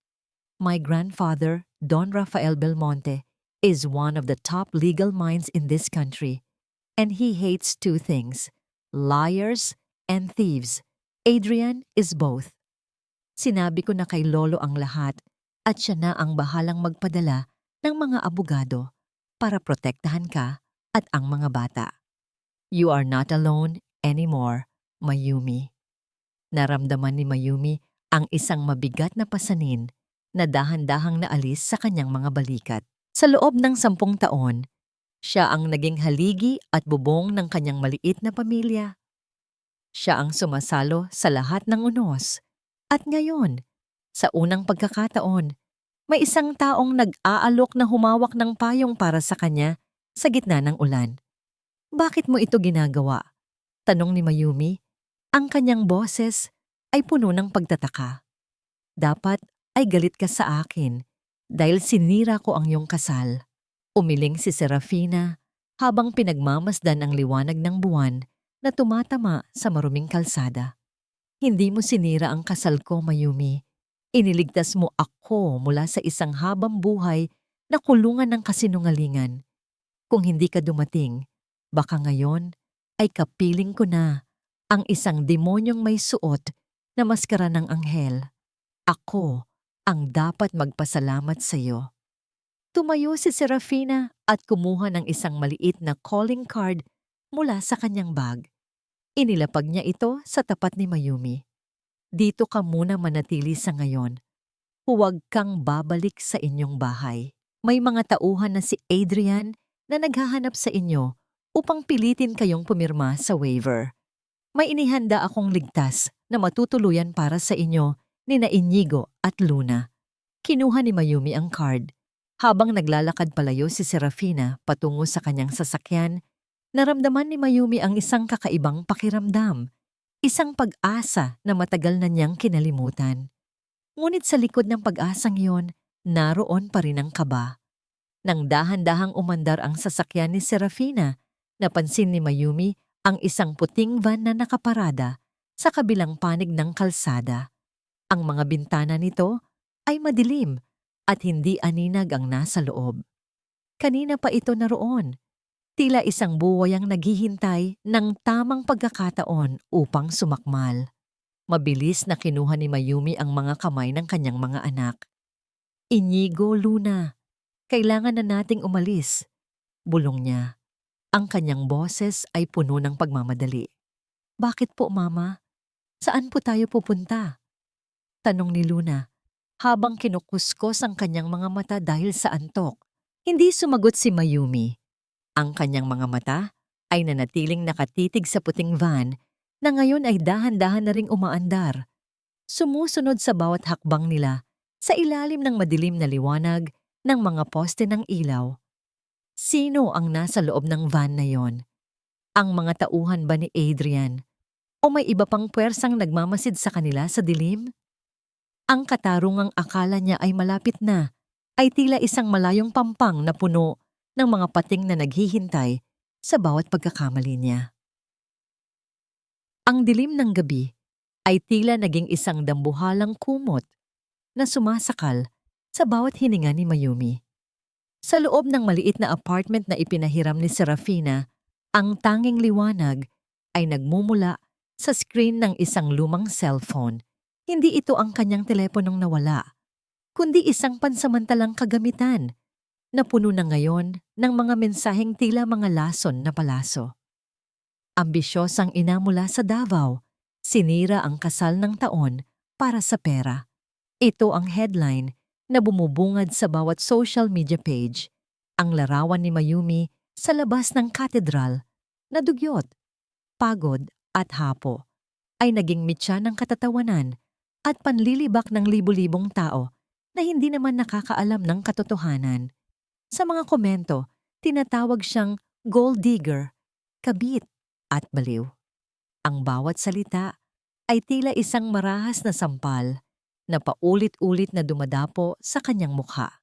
My grandfather, Don Rafael Belmonte, is one of the top legal minds in this country. And he hates two things, liars and thieves. Adrian is both. Sinabi ko na kay Lolo ang lahat at siya na ang bahalang magpadala ng mga abogado para protektahan ka at ang mga bata. You are not alone anymore, Mayumi. Naramdaman ni Mayumi ang isang mabigat na pasanin na dahan-dahang naalis sa kanyang mga balikat. Sa loob ng 10 taon, siya ang naging haligi at bubong ng kanyang maliit na pamilya. Siya ang sumasalo sa lahat ng unos. At ngayon, sa unang pagkakataon, may isang taong nag-aalok na humawak ng payong para sa kanya sa gitna ng ulan. Bakit mo ito ginagawa? Tanong ni Mayumi. Ang kanyang boses ay puno ng pagtataka. Dapat ay galit ka sa akin dahil sinira ko ang iyong kasal. Umiling si Serafina habang pinagmamasdan ang liwanag ng buwan na tumatama sa maruming kalsada. Hindi mo sinira ang kasal ko, Mayumi. Iniligtas mo ako mula sa isang habang buhay na kulungan ng kasinungalingan. Kung hindi ka dumating, baka ngayon ay kapiling ko na ang isang demonyong may suot na maskara ng anghel. Ako ang dapat magpasalamat sa iyo. Tumayo si Serafina at kumuha ng isang maliit na calling card mula sa kanyang bag. Inilapag niya ito sa tapat ni Mayumi. Dito ka muna manatili sa ngayon. Huwag kang babalik sa inyong bahay. May mga tauhan na si Adrian na naghahanap sa inyo upang pilitin kayong pumirma sa waiver. May inihanda akong ligtas na matutuluyan para sa inyo ni na Inigo at Luna. Kinuha ni Mayumi ang card. Habang naglalakad palayo si Serafina patungo sa kanyang sasakyan, naramdaman ni Mayumi ang isang kakaibang pakiramdam. Isang pag-asa na matagal na niyang kinalimutan. Ngunit sa likod ng pag-asang iyon, naroon pa rin ang kaba. Nang dahan-dahang umandar ang sasakyan ni Serafina, napansin ni Mayumi ang isang puting van na nakaparada sa kabilang panig ng kalsada. Ang mga bintana nito ay madilim at hindi aninag ang nasa loob. Kanina pa ito naroon. Tila isang buhay ang naghihintay ng tamang pagkakataon upang sumakmal. Mabilis na kinuha ni Mayumi ang mga kamay ng kanyang mga anak. Inigo, Luna, kailangan na nating umalis. Bulong niya. Ang kanyang boses ay puno ng pagmamadali. Bakit po, Mama? Saan po tayo pupunta? Tanong ni Luna, habang kinukuskos ang kanyang mga mata dahil sa antok. Hindi sumagot si Mayumi. Ang kanyang mga mata ay nanatiling nakatitig sa puting van na ngayon ay dahan-dahan na ring umaandar. Sumusunod sa bawat hakbang nila sa ilalim ng madilim na liwanag ng mga poste ng ilaw. Sino ang nasa loob ng van na yon? Ang mga tauhan ba ni Adrian? O may iba pang puwersang nagmamasid sa kanila sa dilim? Ang katarungang akala niya ay malapit na, ay tila isang malayong pampang na puno ng mga pating na naghihintay sa bawat pagkakamali niya. Ang dilim ng gabi ay tila naging isang dambuhalang kumot na sumasakal sa bawat hininga ni Mayumi. Sa loob ng maliit na apartment na ipinahiram ni Serafina, ang tanging liwanag ay nagmumula sa screen ng isang lumang cellphone. Hindi ito ang kanyang teleponong nawala, kundi isang pansamantalang kagamitan na puno na ngayon ng mga mensaheng tila mga lason na palaso. Ambisyosang ina mula sa Davao, sinira ang kasal ng taon para sa pera. Ito ang headline na bumubungad sa bawat social media page. Ang larawan ni Mayumi sa labas ng katedral Nadugyot, pagod at hapo ay naging mitya ng katatawanan at panlilibak ng libu-libong tao na hindi naman nakakaalam ng katotohanan. Sa mga komento, tinatawag siyang gold digger, kabit at baliw. Ang bawat salita ay tila isang marahas na sampal na paulit-ulit na dumadapo sa kanyang mukha.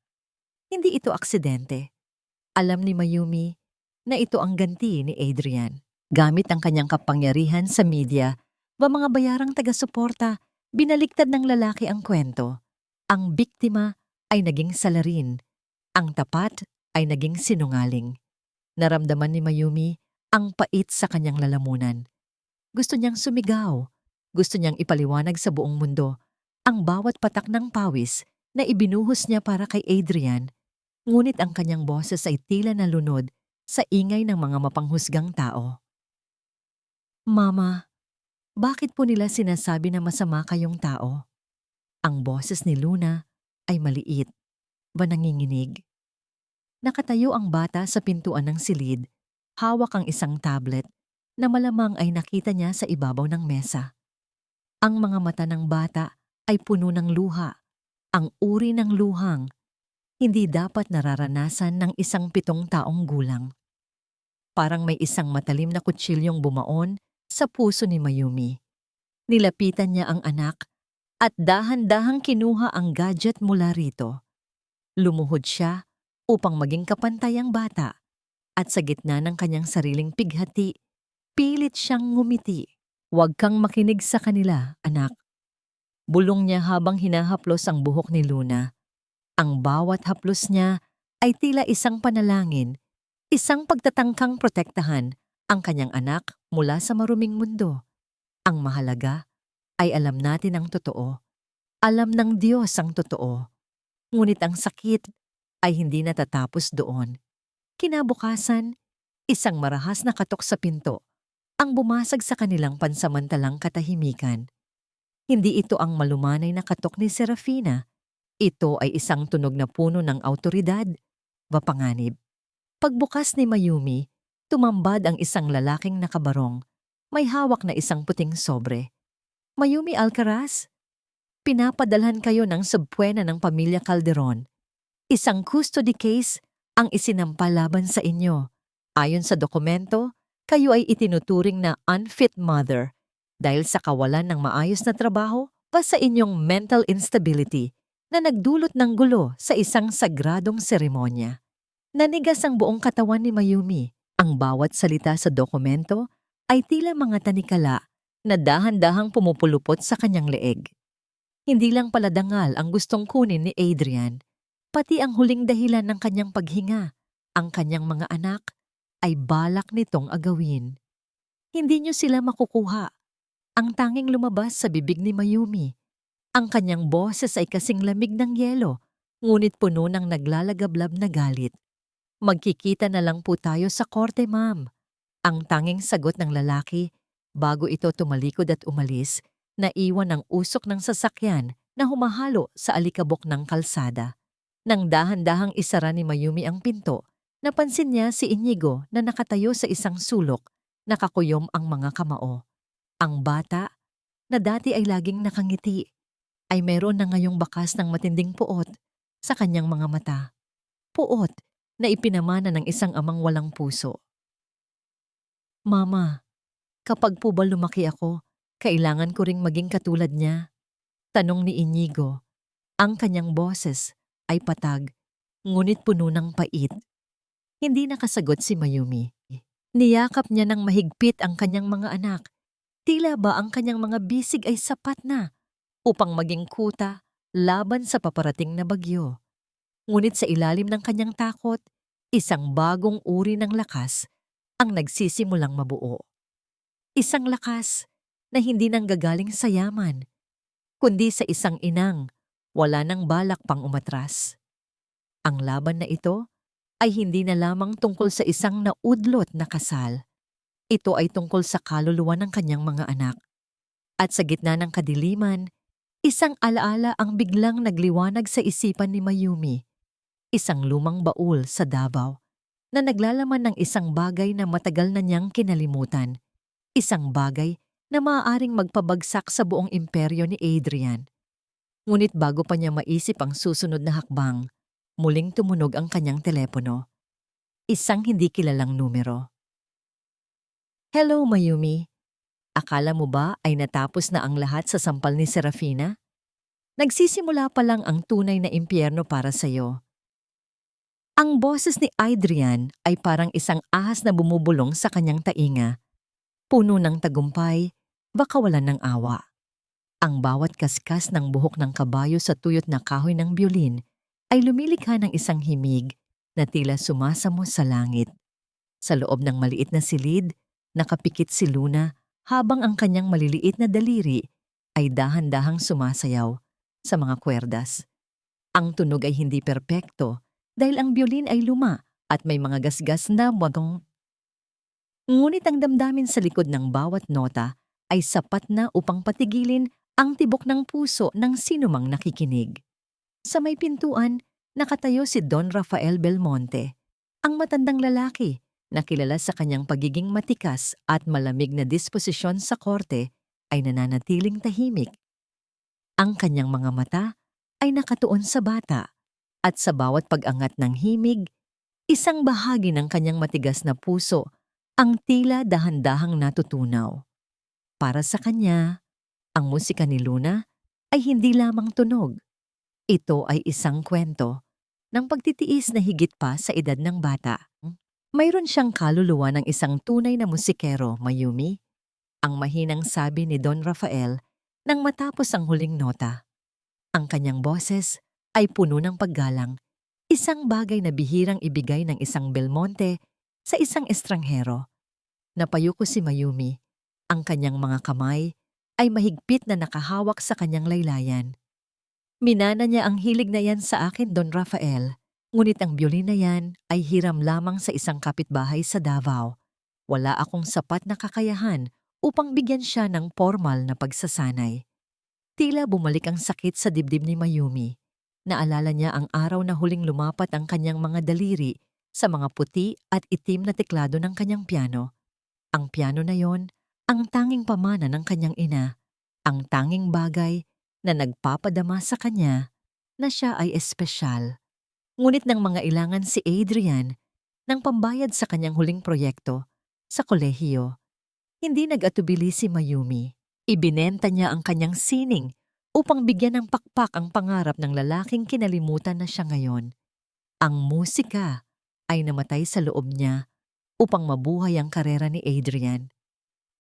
Hindi ito aksidente. Alam ni Mayumi na ito ang ganti ni Adrian. Gamit ang kanyang kapangyarihan sa media, mga bayarang taga-suporta, binaliktad ng lalaki ang kwento. Ang biktima ay naging salarin. Ang tapat ay naging sinungaling. Naramdaman ni Mayumi ang pait sa kanyang lalamunan. Gusto niyang sumigaw. Gusto niyang ipaliwanag sa buong mundo ang bawat patak ng pawis na ibinuhos niya para kay Adrian. Ngunit ang kanyang boses ay tila nalunod sa ingay ng mga mapanghusgang tao. Mama, bakit po nila sinasabi na masama kayong tao? Ang boses ni Luna ay maliit, nanginginig. Nakatayo ang bata sa pintuan ng silid, hawak ang isang tablet na malamang ay nakita niya sa ibabaw ng mesa. Ang mga mata ng bata ay puno ng luha, ang uri ng luhang hindi dapat nararanasan ng isang 7 taong gulang. Parang may isang matalim na kutsilyong bumaon sa puso ni Mayumi. Nilapitan niya ang anak at dahan-dahang kinuha ang gadget mula rito. Lumuhod siya upang maging kapantay ang bata at sa gitna ng kanyang sariling pighati, pilit siyang ngumiti. Huwag kang makinig sa kanila, anak. Bulong niya habang hinahaplos ang buhok ni Luna. Ang bawat haplos niya ay tila isang panalangin, isang pagtatangkang protektahan ang kanyang anak mula sa maruming mundo. Ang mahalaga ay alam natin ang totoo. Alam ng Diyos ang totoo. Ngunit ang sakit ay hindi natatapos doon. Kinabukasan, isang marahas na katok sa pinto ang bumasag sa kanilang pansamantalang katahimikan. Hindi ito ang malumanay na katok ni Serafina. Ito ay isang tunog na puno ng awtoridad, panganib. Pagbukas ni Mayumi, tumambad ang isang lalaking nakabarong, may hawak na isang puting sobre. Mayumi Alcaraz, pinapadalhan kayo ng subpuena ng pamilya Calderon. Isang custody case ang isinampal laban sa inyo. Ayon sa dokumento, kayo ay itinuturing na unfit mother dahil sa kawalan ng maayos na trabaho pa sa inyong mental instability na nagdulot ng gulo sa isang sagradong seremonya. Nanigas ang buong katawan ni Mayumi. Ang bawat salita sa dokumento ay tila mga tanikala na dahan-dahang pumupulupot sa kanyang leeg. Hindi lang pala dangal ang gustong kunin ni Adrian, pati ang huling dahilan ng kanyang paghinga, ang kanyang mga anak, ay balak nitong agawin. Hindi niyo sila makukuha. Ang tanging lumabas sa bibig ni Mayumi. Ang kanyang boses ay kasing lamig ng yelo, ngunit puno ng naglalagablab na galit. Magkikita na lang po tayo sa korte, ma'am. Ang tanging sagot ng lalaki, bago ito tumalikod at umalis, naiwan ang usok ng sasakyan na humahalo sa alikabok ng kalsada. Nang dahan-dahang isara ni Mayumi ang pinto, napansin niya si Inigo na nakatayo sa isang sulok, nakakuyom ang mga kamao. Ang bata, na dati ay laging nakangiti, ay meron na ngayong bakas ng matinding puot sa kanyang mga mata. Puot na ipinamana ng isang amang walang puso. Mama, kapag po ba lumaki ako, kailangan ko ring maging katulad niya? Tanong ni Inigo. Ang kanyang boses ay patag, ngunit puno ng pait. Hindi nakasagot si Mayumi. Niyakap niya ng mahigpit ang kanyang mga anak. Tila ba ang kanyang mga bisig ay sapat na upang maging kuta laban sa paparating na bagyo. Ngunit sa ilalim ng kanyang takot, isang bagong uri ng lakas ang nagsisimulang mabuo. Isang lakas na hindi nanggagaling sa yaman, kundi sa isang inang wala nang balak pang umatras. Ang laban na ito ay hindi na lamang tungkol sa isang naudlot na kasal. Ito ay tungkol sa kaluluwa ng kanyang mga anak. At sa gitna ng kadiliman, isang alaala ang biglang nagliwanag sa isipan ni Mayumi. Isang lumang baul sa Davao na naglalaman ng isang bagay na matagal na niyang kinalimutan. Isang bagay na maaaring magpabagsak sa buong imperyo ni Adrian. Ngunit bago pa niya maisip ang susunod na hakbang, muling tumunog ang kanyang telepono. Isang hindi kilalang numero. Hello, Mayumi. Akala mo ba ay natapos na ang lahat sa sampal ni Serafina? Nagsisimula pa lang ang tunay na impyerno para sa'yo. Ang boses ni Adrian ay parang isang ahas na bumubulong sa kanyang tainga. Puno ng tagumpay, baka walan ng awa. Ang bawat kaskas ng buhok ng kabayo sa tuyot na kahoy ng biolin ay lumilikha ng isang himig na tila sumasamo sa langit. Sa loob ng maliit na silid, nakapikit si Luna habang ang kanyang maliliit na daliri ay dahan-dahang sumasayaw sa mga kwerdas. Ang tunog ay hindi perpekto dahil ang biolin ay luma at may mga gasgas na bagong. Ngunit ang damdamin sa likod ng bawat nota ay sapat na upang patigilin ang tibok ng puso ng sinumang nakikinig. Sa may pintuan, nakatayo si Don Rafael Belmonte, ang matandang lalaki na kilala sa kanyang pagiging matikas at malamig na disposisyon sa korte ay nananatiling tahimik. Ang kanyang mga mata ay nakatuon sa bata at sa bawat pag-angat ng himig, isang bahagi ng kanyang matigas na puso ang tila dahan-dahang natutunaw. Para sa kanya, ang musika ni Luna ay hindi lamang tunog. Ito ay isang kwento ng pagtitiis na higit pa sa edad ng bata. Mayroon siyang kaluluwa ng isang tunay na musikero, Mayumi, ang mahinang sabi ni Don Rafael nang matapos ang huling nota. Ang kanyang boses ay puno ng paggalang, isang bagay na bihirang ibigay ng isang Belmonte sa isang estranghero. Napayuko si Mayumi, ang kanyang mga kamay ay mahigpit na nakahawak sa kanyang laylayan. Minana niya ang hilig na yan sa akin, Don Rafael, ngunit ang biolin na yan ay hiram lamang sa isang kapitbahay sa Davao. Wala akong sapat na kakayahan upang bigyan siya ng formal na pagsasanay. Tila bumalik ang sakit sa dibdib ni Mayumi. Naalala niya ang araw na huling lumapat ang kanyang mga daliri sa mga puti at itim na teklado ng kanyang piano. Ang piano na yon, ang tanging pamana ng kanyang ina, ang tanging bagay na nagpapadama sa kanya na siya ay espesyal. Ngunit nang mga ilangan si Adrian ng pambayad sa kanyang huling proyekto sa kolehiyo, hindi nag-atubili si Mayumi. Ibinenta niya ang kanyang sining upang bigyan ng pakpak ang pangarap ng lalaking kinalimutan na siya ngayon. Ang musika ay namatay sa loob niya upang mabuhay ang karera ni Adrian.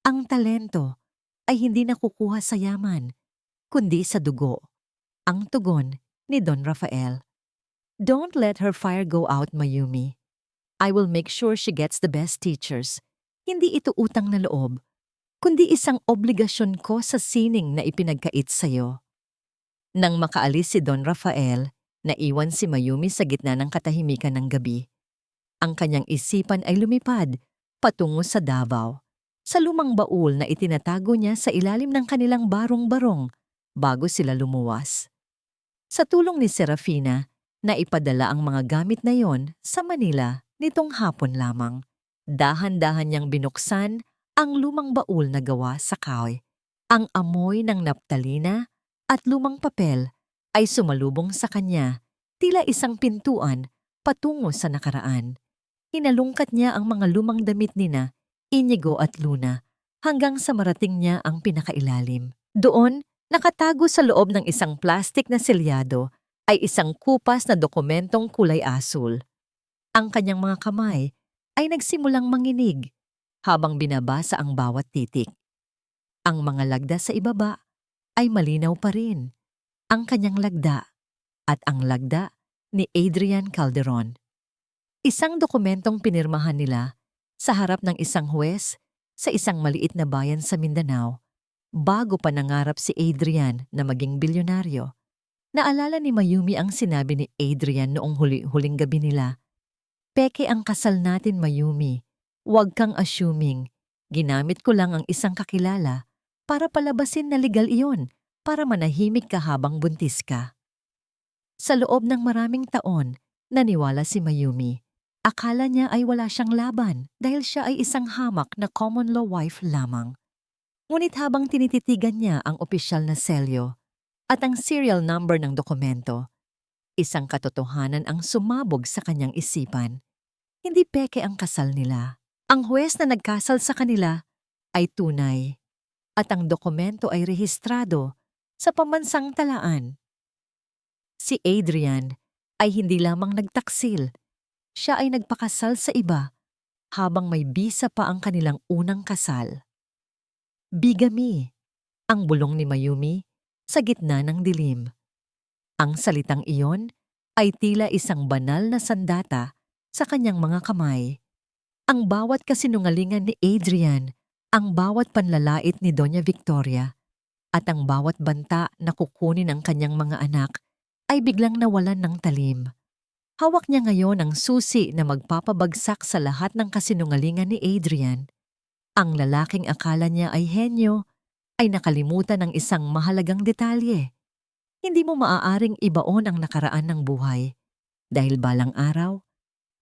Ang talento ay hindi nakukuha sa yaman, kundi sa dugo. Ang tugon ni Don Rafael. Don't let her fire go out, Mayumi. I will make sure she gets the best teachers. Hindi ito utang na loob, kundi isang obligasyon ko sa sining na ipinagkait sa'yo. Nang makaalis si Don Rafael, naiwan si Mayumi sa gitna ng katahimikan ng gabi. Ang kanyang isipan ay lumipad patungo sa Davao, sa lumang baul na itinatago niya sa ilalim ng kanilang barong-barong bago sila lumuwas. Sa tulong ni Serafina, naipadala ang mga gamit na yon sa Manila nitong hapon lamang. Dahan-dahan niyang binuksan ang lumang baul na gawa sa kahoy. Ang amoy ng naptalina at lumang papel ay sumalubong sa kanya, tila isang pintuan patungo sa nakaraan. Hinalungkat niya ang mga lumang damit nina, Inigo at Luna, hanggang sa marating niya ang pinakailalim. Doon, nakatago sa loob ng isang plastik na selyado, ay isang kupas na dokumentong kulay asul. Ang kanyang mga kamay ay nagsimulang manginig habang binabasa ang bawat titik. Ang mga lagda sa ibaba ay malinaw pa rin. Ang kanyang lagda at ang lagda ni Adrian Calderon. Isang dokumentong pinirmahan nila sa harap ng isang huwes sa isang maliit na bayan sa Mindanao bago pa nangarap si Adrian na maging bilyonaryo. Naalala ni Mayumi ang sinabi ni Adrian noong huling gabi nila. Peke ang kasal natin, Mayumi. Huwag kang assuming. Ginamit ko lang ang isang kakilala para palabasin na legal iyon para manahimik ka habang buntis ka. Sa loob ng maraming taon, naniwala si Mayumi. Akala niya ay wala siyang laban dahil siya ay isang hamak na common law wife lamang. Ngunit habang tinititigan niya ang opisyal na selyo at ang serial number ng dokumento, isang katotohanan ang sumabog sa kanyang isipan. Hindi peke ang kasal nila. Ang huwes na nagkasal sa kanila ay tunay at ang dokumento ay rehistrado sa pambansang talaan. Si Adrian ay hindi lamang nagtaksil, siya ay nagpakasal sa iba habang may bisa pa ang kanilang unang kasal. Bigami, ang bulong ni Mayumi sa gitna ng dilim. Ang salitang iyon ay tila isang banal na sandata sa kanyang mga kamay. Ang bawat kasinungalingan ni Adrian, ang bawat panlalait ni Doña Victoria, at ang bawat banta na kukunin ng kanyang mga anak ay biglang nawalan ng talim. Hawak niya ngayon ang susi na magpapabagsak sa lahat ng kasinungalingan ni Adrian. Ang lalaking akala niya ay henyo ay nakalimutan ng isang mahalagang detalye. Hindi mo maaaring ibaon ang nakaraan ng buhay dahil balang araw,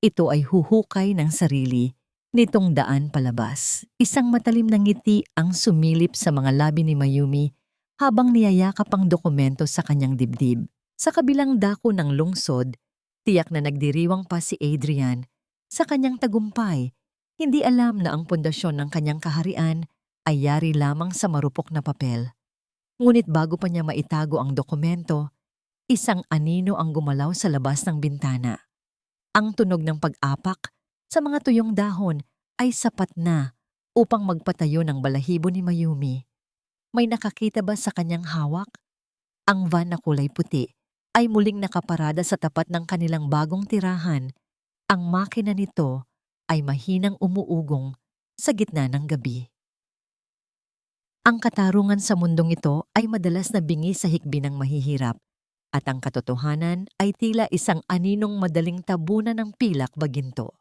ito ay huhukay ng sarili nitong daan palabas. Isang matalim na ngiti ang sumilip sa mga labi ni Mayumi habang niyayakap ang dokumento sa kanyang dibdib. Sa kabilang dako ng lungsod, tiyak na nagdiriwang pa si Adrian sa kanyang tagumpay. Hindi alam na ang pundasyon ng kanyang kaharian ay yari lamang sa marupok na papel. Ngunit bago pa niya maitago ang dokumento, isang anino ang gumalaw sa labas ng bintana. Ang tunog ng pag-apak sa mga tuyong dahon ay sapat na upang magpatayo ng balahibo ni Mayumi. May nakakita ba sa kanyang hawak? Ang van na kulay puti ay muling nakaparada sa tapat ng kanilang bagong tirahan. Ang makina nito ay mahinang umuugong sa gitna ng gabi. Ang katarungan sa mundong ito ay madalas na bingi sa hikbi ng mahihirap at ang katotohanan ay tila isang aninong madaling tabunan ng pilak baginto.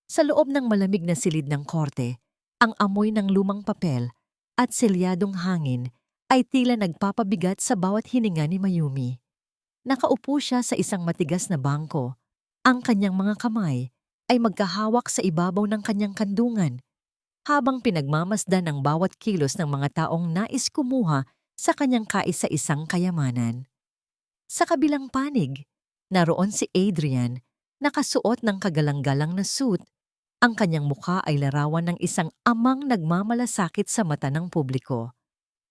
Sa loob ng malamig na silid ng korte, ang amoy ng lumang papel at selyadong hangin ay tila nagpapabigat sa bawat hininga ni Mayumi. Nakaupo siya sa isang matigas na bangko. Ang kanyang mga kamay ay magkahawak sa ibabaw ng kanyang kandungan habang pinagmamasdan ang bawat kilos ng mga taong nais kumuha sa kanyang kaisa-isang kayamanan. Sa kabilang panig, naroon si Adrian, nakasuot ng kagalang-galang na suit. Ang kanyang mukha ay larawan ng isang amang nagmamalasakit sa mata ng publiko.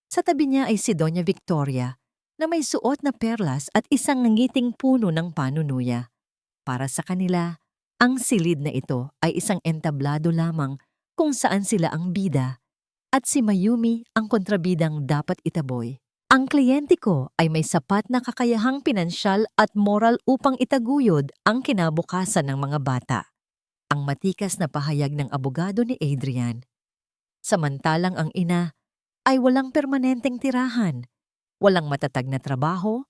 Sa tabi niya ay si Doña Victoria na may suot na perlas at isang ngiting puno ng panunuya. Para sa kanila, ang silid na ito ay isang entablado lamang kung saan sila ang bida at si Mayumi ang kontrabidang dapat itaboy. Ang kliyente ko ay may sapat na kakayahang pinansyal at moral upang itaguyod ang kinabukasan ng mga bata. Ang matikas na pahayag ng abogado ni Adrian. Samantalang ang ina ay walang permanenteng tirahan, walang matatag na trabaho,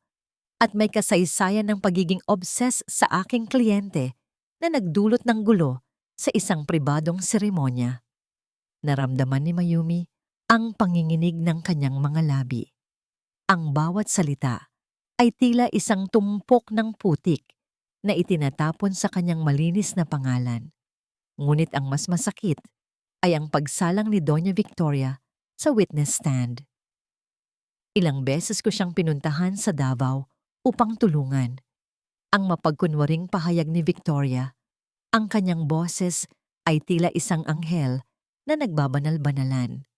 at may kasaysayan ng pagiging obses sa aking kliyente na nagdulot ng gulo sa isang pribadong seremonya. Naramdaman ni Mayumi ang panginginig ng kanyang mga labi. Ang bawat salita ay tila isang tumpok ng putik na itinatapon sa kanyang malinis na pangalan. Ngunit ang mas masakit ay ang pagsalang ni Doña Victoria sa witness stand. Ilang beses ko siyang pinuntahan sa Davao upang tulungan. Ang mapagkunwaring pahayag ni Victoria, ang kanyang boses ay tila isang anghel na nagbabanal-banalan.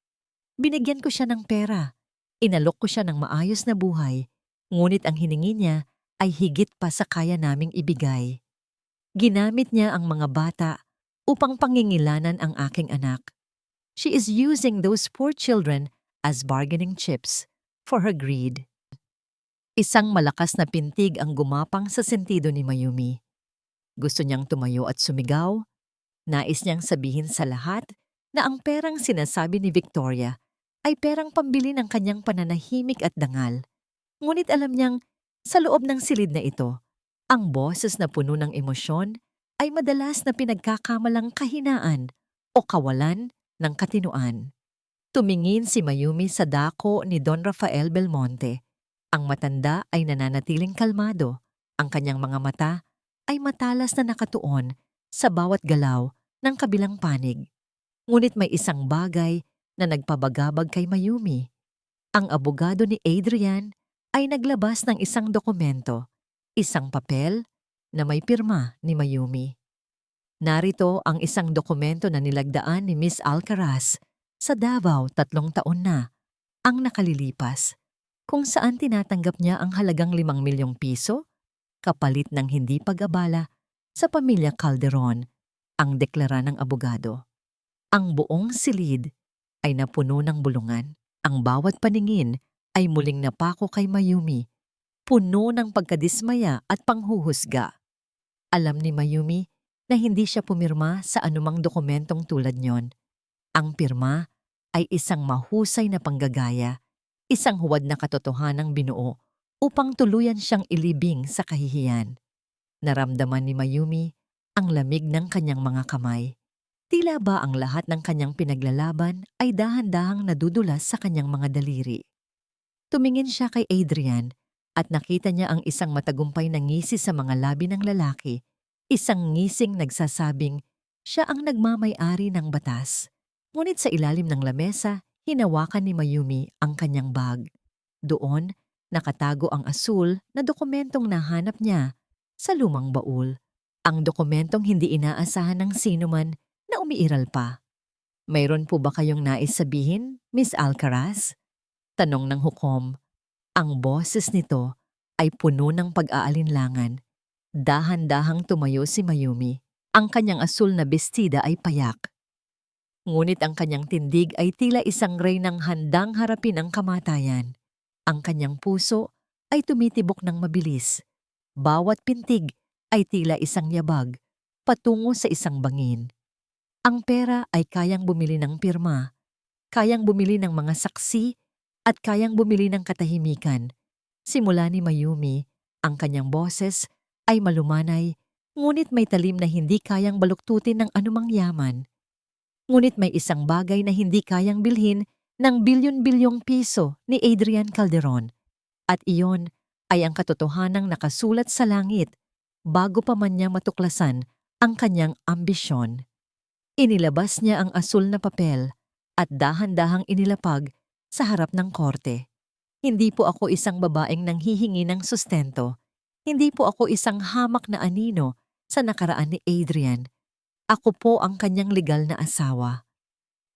Binigyan ko siya ng pera. Inalok ko siya ng maayos na buhay, ngunit ang hiningi niya ay higit pa sa kaya naming ibigay. Ginamit niya ang mga bata upang pangingilanan ang aking anak. She is using those poor children as bargaining chips for her greed. Isang malakas na pintig ang gumapang sa sentido ni Mayumi. Gusto niyang tumayo at sumigaw. Nais niyang sabihin sa lahat na ang perang sinasabi ni Victoria ay perang pambili ng kanyang pananahimik at dangal. Ngunit alam niyang sa loob ng silid na ito, ang boses na puno ng emosyon ay madalas na pinagkakamalang kahinaan o kawalan ng katinuan. Tumingin si Mayumi sa dako ni Don Rafael Belmonte. Ang matanda ay nananatiling kalmado. Ang kanyang mga mata ay matalas na nakatuon sa bawat galaw ng kabilang panig. Ngunit may isang bagay na nagpabagabag kay Mayumi. Ang abogado ni Adrian ay naglabas ng isang dokumento, isang papel na may pirma ni Mayumi. Narito ang isang dokumento na nilagdaan ni Miss Alcaraz sa Davao 3 taon na ang nakalilipas, kung saan tinatanggap niya ang halagang 5 milyong piso kapalit ng hindi pag-abala sa pamilya Calderon, ang deklara ng abogado. Ang buong silid ay napuno ng bulungan. Ang bawat paningin ay muling napako kay Mayumi, puno ng pagkadismaya at panghuhusga. Alam ni Mayumi na hindi siya pumirma sa anumang dokumentong tulad niyon. Ang pirma ay isang mahusay na panggagaya, isang huwad na katotohanang binuo upang tuluyan siyang ilibing sa kahihiyan. Naramdaman ni Mayumi ang lamig ng kanyang mga kamay. Tila ba ang lahat ng kanyang pinaglalaban ay dahan-dahang nadudulas sa kanyang mga daliri. Tumingin siya kay Adrian at nakita niya ang isang matagumpay na ngisi sa mga labi ng lalaki, isang ngising nagsasabing siya ang nagmamay-ari ng batas. Ngunit sa ilalim ng lamesa, hinawakan ni Mayumi ang kanyang bag. Doon, nakatago ang asul na dokumentong nahanap niya sa lumang baul. Ang dokumentong hindi inaasahan ng sinuman na umiiral pa. Mayroon po ba kayong nais sabihin, Miss Alcaraz? Tanong ng hukom. Ang boses nito ay puno ng pag-aalinlangan. Dahan-dahang tumayo si Mayumi. Ang kanyang asul na bestida ay payak. Ngunit ang kanyang tindig ay tila isang reynang handang harapin ang kamatayan. Ang kanyang puso ay tumitibok ng mabilis. Bawat pintig ay tila isang yabag, patungo sa isang bangin. Ang pera ay kayang bumili ng pirma, kayang bumili ng mga saksi, at kayang bumili ng katahimikan. Simula ni Mayumi, ang kanyang boses ay malumanay, ngunit may talim na hindi kayang baluktutin ng anumang yaman. Ngunit may isang bagay na hindi kayang bilhin ng bilyon-bilyong piso ni Adrian Calderon, at iyon ay ang katotohanang nakasulat sa langit bago pa man niya matuklasan ang kanyang ambisyon. Inilabas niya ang asul na papel at dahan-dahang inilapag sa harap ng korte. Hindi po ako isang babaeng nanghihingi ng sustento. Hindi po ako isang hamak na anino sa nakaraan ni Adrian. Ako po ang kanyang legal na asawa.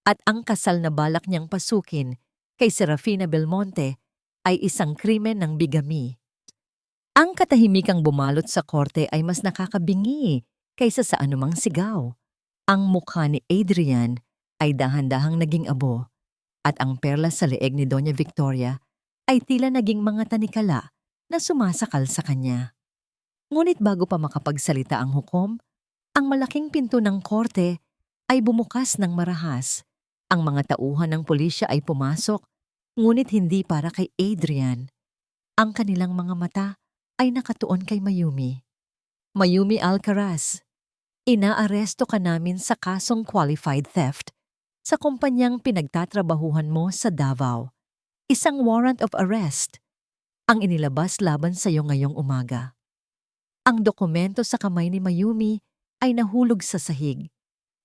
At ang kasal na balak niyang pasukin kay Serafina Belmonte ay isang krimen ng bigami. Ang katahimikang bumalot sa korte ay mas nakakabingi kaysa sa anumang sigaw. Ang mukha ni Adrian ay dahan-dahang naging abo, at ang perlas sa leeg ni Doña Victoria ay tila naging mga tanikala na sumasakal sa kanya. Ngunit bago pa makapagsalita ang hukom, ang malaking pinto ng korte ay bumukas ng marahas. Ang mga tauhan ng pulisya ay pumasok, ngunit hindi para kay Adrian. Ang kanilang mga mata ay nakatuon kay Mayumi. Mayumi Alcaraz, inaaresto ka namin sa kasong qualified theft sa kumpanyang pinagtatrabahuhan mo sa Davao. Isang warrant of arrest ang inilabas laban sa iyo ngayong umaga. Ang dokumento sa kamay ni Mayumi ay nahulog sa sahig.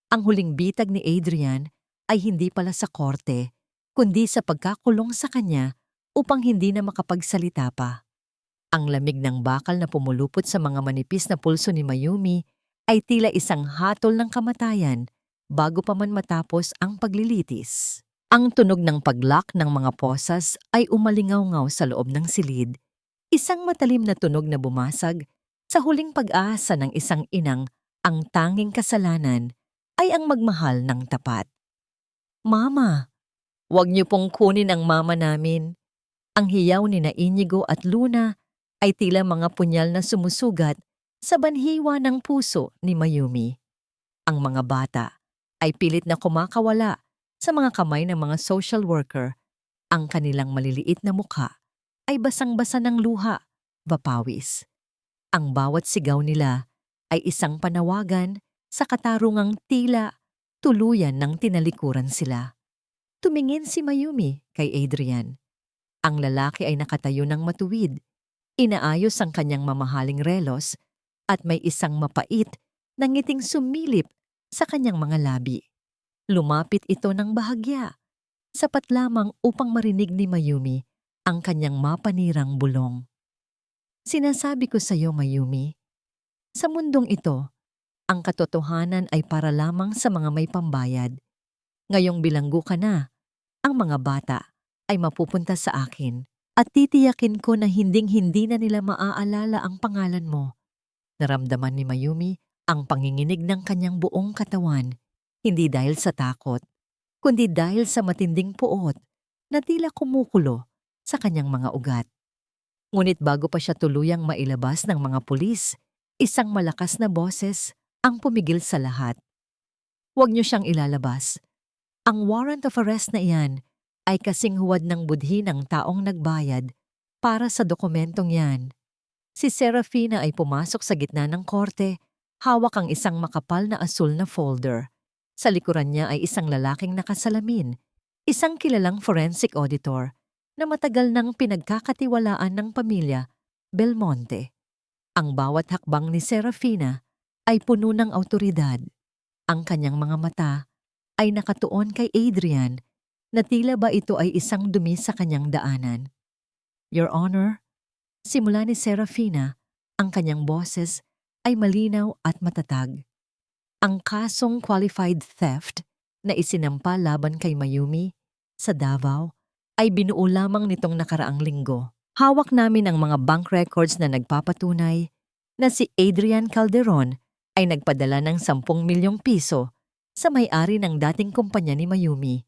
Ang huling bitag ni Adrian ay hindi pala sa korte, kundi sa pagkakulong sa kanya upang hindi na makapagsalita pa. Ang lamig ng bakal na pumulupot sa mga manipis na pulso ni Mayumi ay tila isang hatol ng kamatayan bago pa man matapos ang paglilitis. Ang tunog ng paglak ng mga posas ay umalingaw-ngaw sa loob ng silid, isang matalim na tunog na bumasag sa huling pag-asa ng isang inang ang tanging kasalanan ay ang magmahal ng tapat. Mama, huwag niyo pong kunin ang mama namin. Ang hiyaw ni na Inigo at Luna ay tila mga punyal na sumusugat sa banhiwa ng puso ni Mayumi. Ang mga bata ay pilit na kumakawala sa mga kamay ng mga social worker. Ang kanilang maliliit na mukha ay basang-basa ng luha, vapawis. Ang bawat sigaw nila ay isang panawagan sa katarungang tila tuluyan ng tinalikuran sila. Tumingin si Mayumi kay Adrian. Ang lalaki ay nakatayo ng matuwid. Inaayos ang kanyang mamahaling relos at may isang mapait nangiting sumilip sa kanyang mga labi. Lumapit ito ng bahagya, sapat lamang upang marinig ni Mayumi ang kanyang mapanirang bulong. Sinasabi ko sa iyo, Mayumi, sa mundong ito, ang katotohanan ay para lamang sa mga may pambayad. Ngayong bilanggo ka na, ang mga bata ay mapupunta sa akin at titiyakin ko na hinding-hindi na nila maaalala ang pangalan mo. Naramdaman ni Mayumi ang panginginig ng kanyang buong katawan, hindi dahil sa takot, kundi dahil sa matinding puot na tila kumukulo sa kanyang mga ugat. Ngunit bago pa siya tuluyang mailabas ng mga pulis, isang malakas na boses ang pumigil sa lahat. Huwag niyo siyang ilalabas. Ang warrant of arrest na iyan ay kasing huwad ng budhi ng taong nagbayad para sa dokumentong yan. Si Serafina ay pumasok sa gitna ng korte, hawak ang isang makapal na asul na folder. Sa likuran niya ay isang lalaking nakasalamin, isang kilalang forensic auditor na matagal nang pinagkakatiwalaan ng pamilya Belmonte. Ang bawat hakbang ni Serafina ay puno ng awtoridad. Ang kanyang mga mata ay nakatuon kay Adrian na tila ba ito ay isang dumi sa kanyang daanan. Your Honor, simula ni Serafina, ang kanyang boses ay malinaw at matatag. Ang kasong qualified theft na isinampa laban kay Mayumi sa Davao ay binuo lamang nitong nakaraang linggo. Hawak namin ang mga bank records na nagpapatunay na si Adrian Calderon ay nagpadala ng 10 milyong piso sa may-ari ng dating kumpanya ni Mayumi,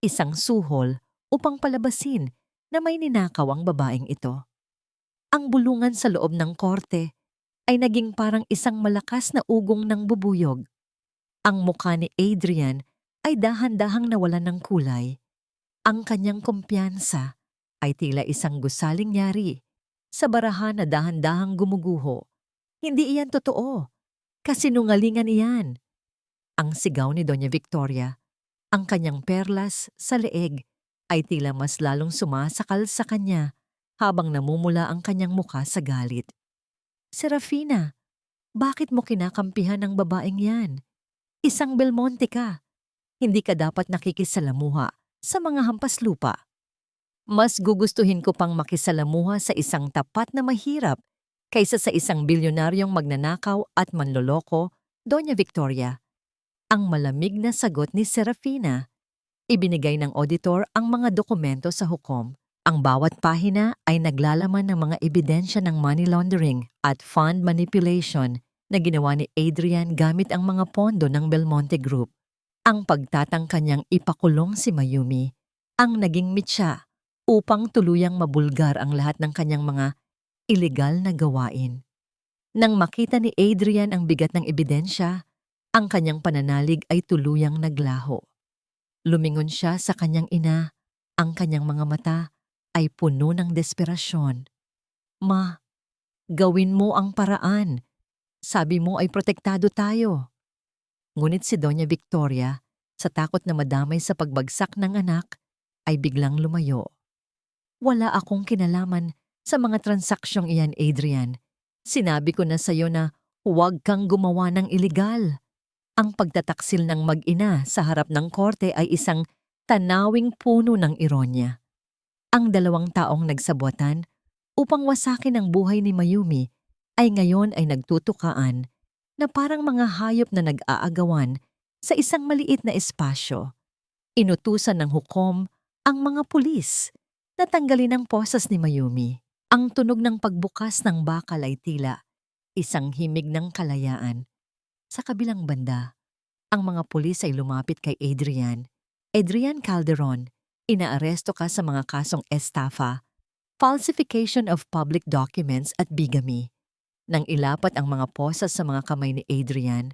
isang suhol upang palabasin na may ninakaw ang babaeng ito. Ang bulungan sa loob ng korte ay naging parang isang malakas na ugong ng bubuyog. Ang mukha ni Adrian ay dahan-dahang nawalan ng kulay. Ang kanyang kumpiyansa ay tila isang gusaling yari sa barahan na dahan-dahang gumuguho. Hindi iyan totoo. Kasinungalingan iyan. Ang sigaw ni Doña Victoria, ang kanyang perlas sa leeg, ay tila mas lalong sumasakal sa kanya habang namumula ang kanyang mukha sa galit. Serafina, bakit mo kinakampihan ang babaeng yan? Isang Belmonte ka. Hindi ka dapat nakikisalamuha sa mga hampas lupa. Mas gugustuhin ko pang makisalamuha sa isang tapat na mahirap kaysa sa isang bilyonaryong magnanakaw at manloloko, Doña Victoria. Ang malamig na sagot ni Serafina. Ibinigay ng auditor ang mga dokumento sa hukom. Ang bawat pahina ay naglalaman ng mga ebidensya ng money laundering at fund manipulation na ginawa ni Adrian gamit ang mga pondo ng Belmonte Group. Ang pagtatangka niyang ipakulong si Mayumi ang naging mitya upang tuluyang mabulgar ang lahat ng kanyang mga ilegal na gawain. Nang makita ni Adrian ang bigat ng ebidensya, ang kanyang pananalig ay tuluyang naglaho. Lumingon siya sa kanyang ina, ang kanyang mga mata ay puno ng desperasyon. Ma, gawin mo ang paraan. Sabi mo ay protektado tayo. Ngunit si Doña Victoria, sa takot na madamay sa pagbagsak ng anak, ay biglang lumayo. Wala akong kinalaman sa mga transaksyong iyan, Adrian. Sinabi ko na sa iyo na huwag kang gumawa ng iligal. Ang pagtataksil ng mag-ina sa harap ng korte ay isang tanawing puno ng ironya. Ang 2 taong nagsabuatan upang wasakin ang buhay ni Mayumi ay ngayon ay nagtutukaan na parang mga hayop na nag-aagawan sa isang maliit na espasyo. Inutusan ng hukom ang mga pulis na tanggalin ang posas ni Mayumi. Ang tunog ng pagbukas ng bakal ay tila isang himig ng kalayaan. Sa kabilang banda, ang mga pulis ay lumapit kay Adrian. Adrian Calderon, inaaresto ka sa mga kasong estafa, falsification of public documents at bigamy. Nang ilapat ang mga posas sa mga kamay ni Adrian,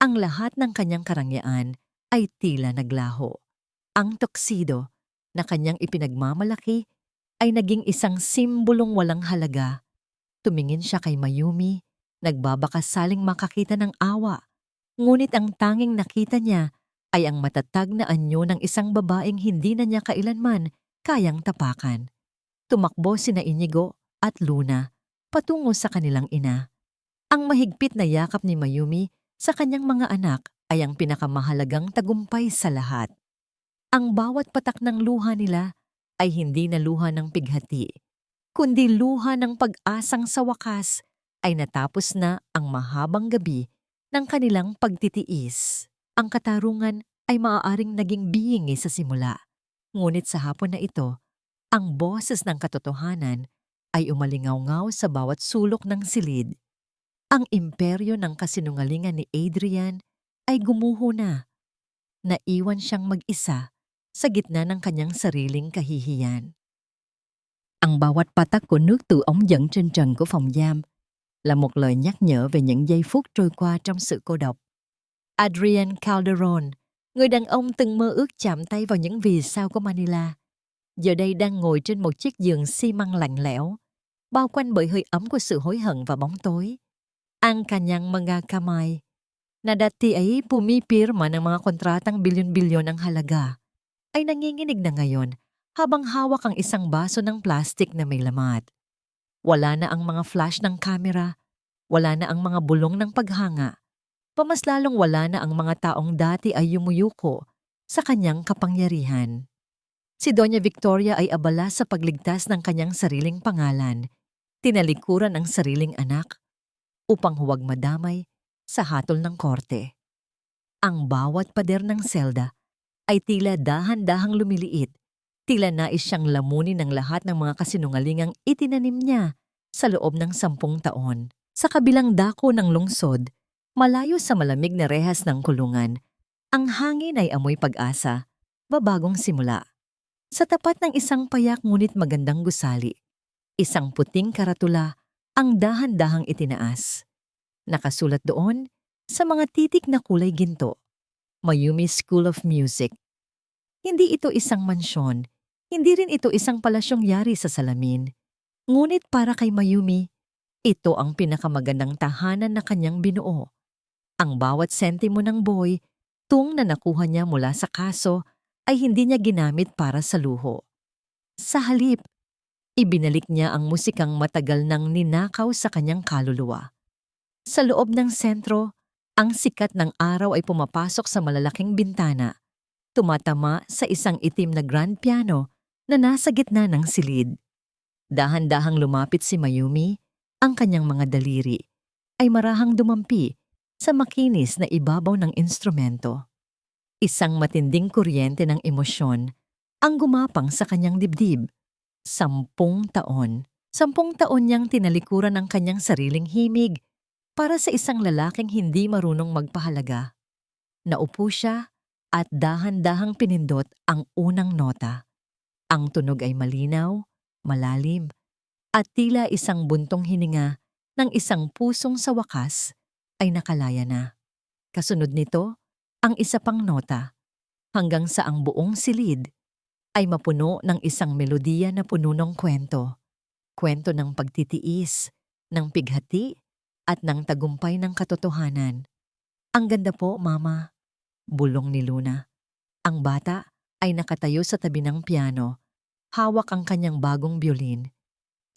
ang lahat ng kanyang karangyaan ay tila naglaho. Ang tuxedo na kanyang ipinagmamalaki ay naging isang simbolong walang halaga. Tumingin siya kay Mayumi, nagbabakasaling makakita ng awa. Ngunit ang tanging nakita niya ay ang matatag na anyo ng isang babaeng hindi na niya kailanman kayang tapakan. Tumakbo sina Inigo at Luna patungo sa kanilang ina. Ang mahigpit na yakap ni Mayumi Sa kanyang mga anak ay ang pinakamahalagang tagumpay sa lahat. Ang bawat patak ng luha nila ay hindi na luha ng pighati, kundi luha ng pag-asang sa wakas ay natapos na ang mahabang gabi ng kanilang pagtitiis. Ang katarungan ay maaaring naging bingi sa simula, ngunit sa hapon na ito, ang boses ng katotohanan ay umalingaw-ngaw sa bawat sulok ng silid. Ang imperyo ng kasinungalingan ni Adrian ay gumuho na. Naiwan siyang mag-isa sa gitna ng kanyang sariling kahihiyan. Ang bawat patak của nước từ ống dẫn trên trần của phòng giam là một lời nhắc nhở về những giây phút trôi qua trong sự cô độc. Adrian Calderon, người đàn ông từng mơ ước chạm tay vào những vì sao của Manila, giờ đây đang ngồi trên một chiếc giường xi măng lạnh lẽo, bao quanh bởi hơi ấm của sự hối hận và bóng tối. Ang kanyang mga kamay na dati ay pumipirma ng mga kontratang bilyon-bilyon ang halaga ay nanginginig na ngayon habang hawak ang isang baso ng plastik na may lamat. Wala na ang mga flash ng kamera, wala na ang mga bulong ng paghanga, pamas lalong wala na ang mga taong dati ay yumuyuko sa kanyang kapangyarihan. Si Doña Victoria ay abala sa pagligtas ng kanyang sariling pangalan, tinalikuran ang sariling anak, upang huwag madamay sa hatol ng korte. Ang bawat pader ng selda ay tila dahan-dahang lumiliit, tila nais siyang lamunin ng lahat ng mga kasinungalingang itinanim niya sa loob ng 10 taon. Sa kabilang dako ng lungsod, malayo sa malamig na rehas ng kulungan, ang hangin ay amoy pag-asa, babagong simula. Sa tapat ng isang payak ngunit magandang gusali, isang puting karatula ang dahan-dahang itinaas. Nakasulat doon sa mga titik na kulay ginto, Mayumi School of Music. Hindi ito isang mansyon, hindi rin ito isang palasyong yari sa salamin. Ngunit para kay Mayumi, ito ang pinakamagandang tahanan na kanyang binuo. Ang bawat sentimo ng boy, tung na nakuha niya mula sa kaso, ay hindi niya ginamit para sa luho. Sa halip, ibinalik niya ang musikang matagal nang ninakaw sa kanyang kaluluwa. Sa loob ng sentro, ang sikat ng araw ay pumapasok sa malalaking bintana, tumatama sa isang itim na grand piano na nasa gitna ng silid. Dahan-dahang lumapit si Mayumi, ang kanyang mga daliri ay marahang dumampi sa makinis na ibabaw ng instrumento. Isang matinding kuryente ng emosyon ang gumapang sa kanyang dibdib. 10 taon. 10 taon niyang tinalikuran ang kanyang sariling himig para sa isang lalaking hindi marunong magpahalaga. Naupo siya at dahan-dahang pinindot ang unang nota. Ang tunog ay malinaw, malalim, at tila isang buntong hininga ng isang pusong sa wakas ay nakalaya na. Kasunod nito, ang isa pang nota, hanggang sa ang buong silid ay mapuno ng isang melodiya na puno ng kwento. Kwento ng pagtitiis, ng pighati, at ng tagumpay ng katotohanan. Ang ganda po, Mama, bulong ni Luna. Ang bata ay nakatayo sa tabi ng piano, hawak ang kanyang bagong biolin.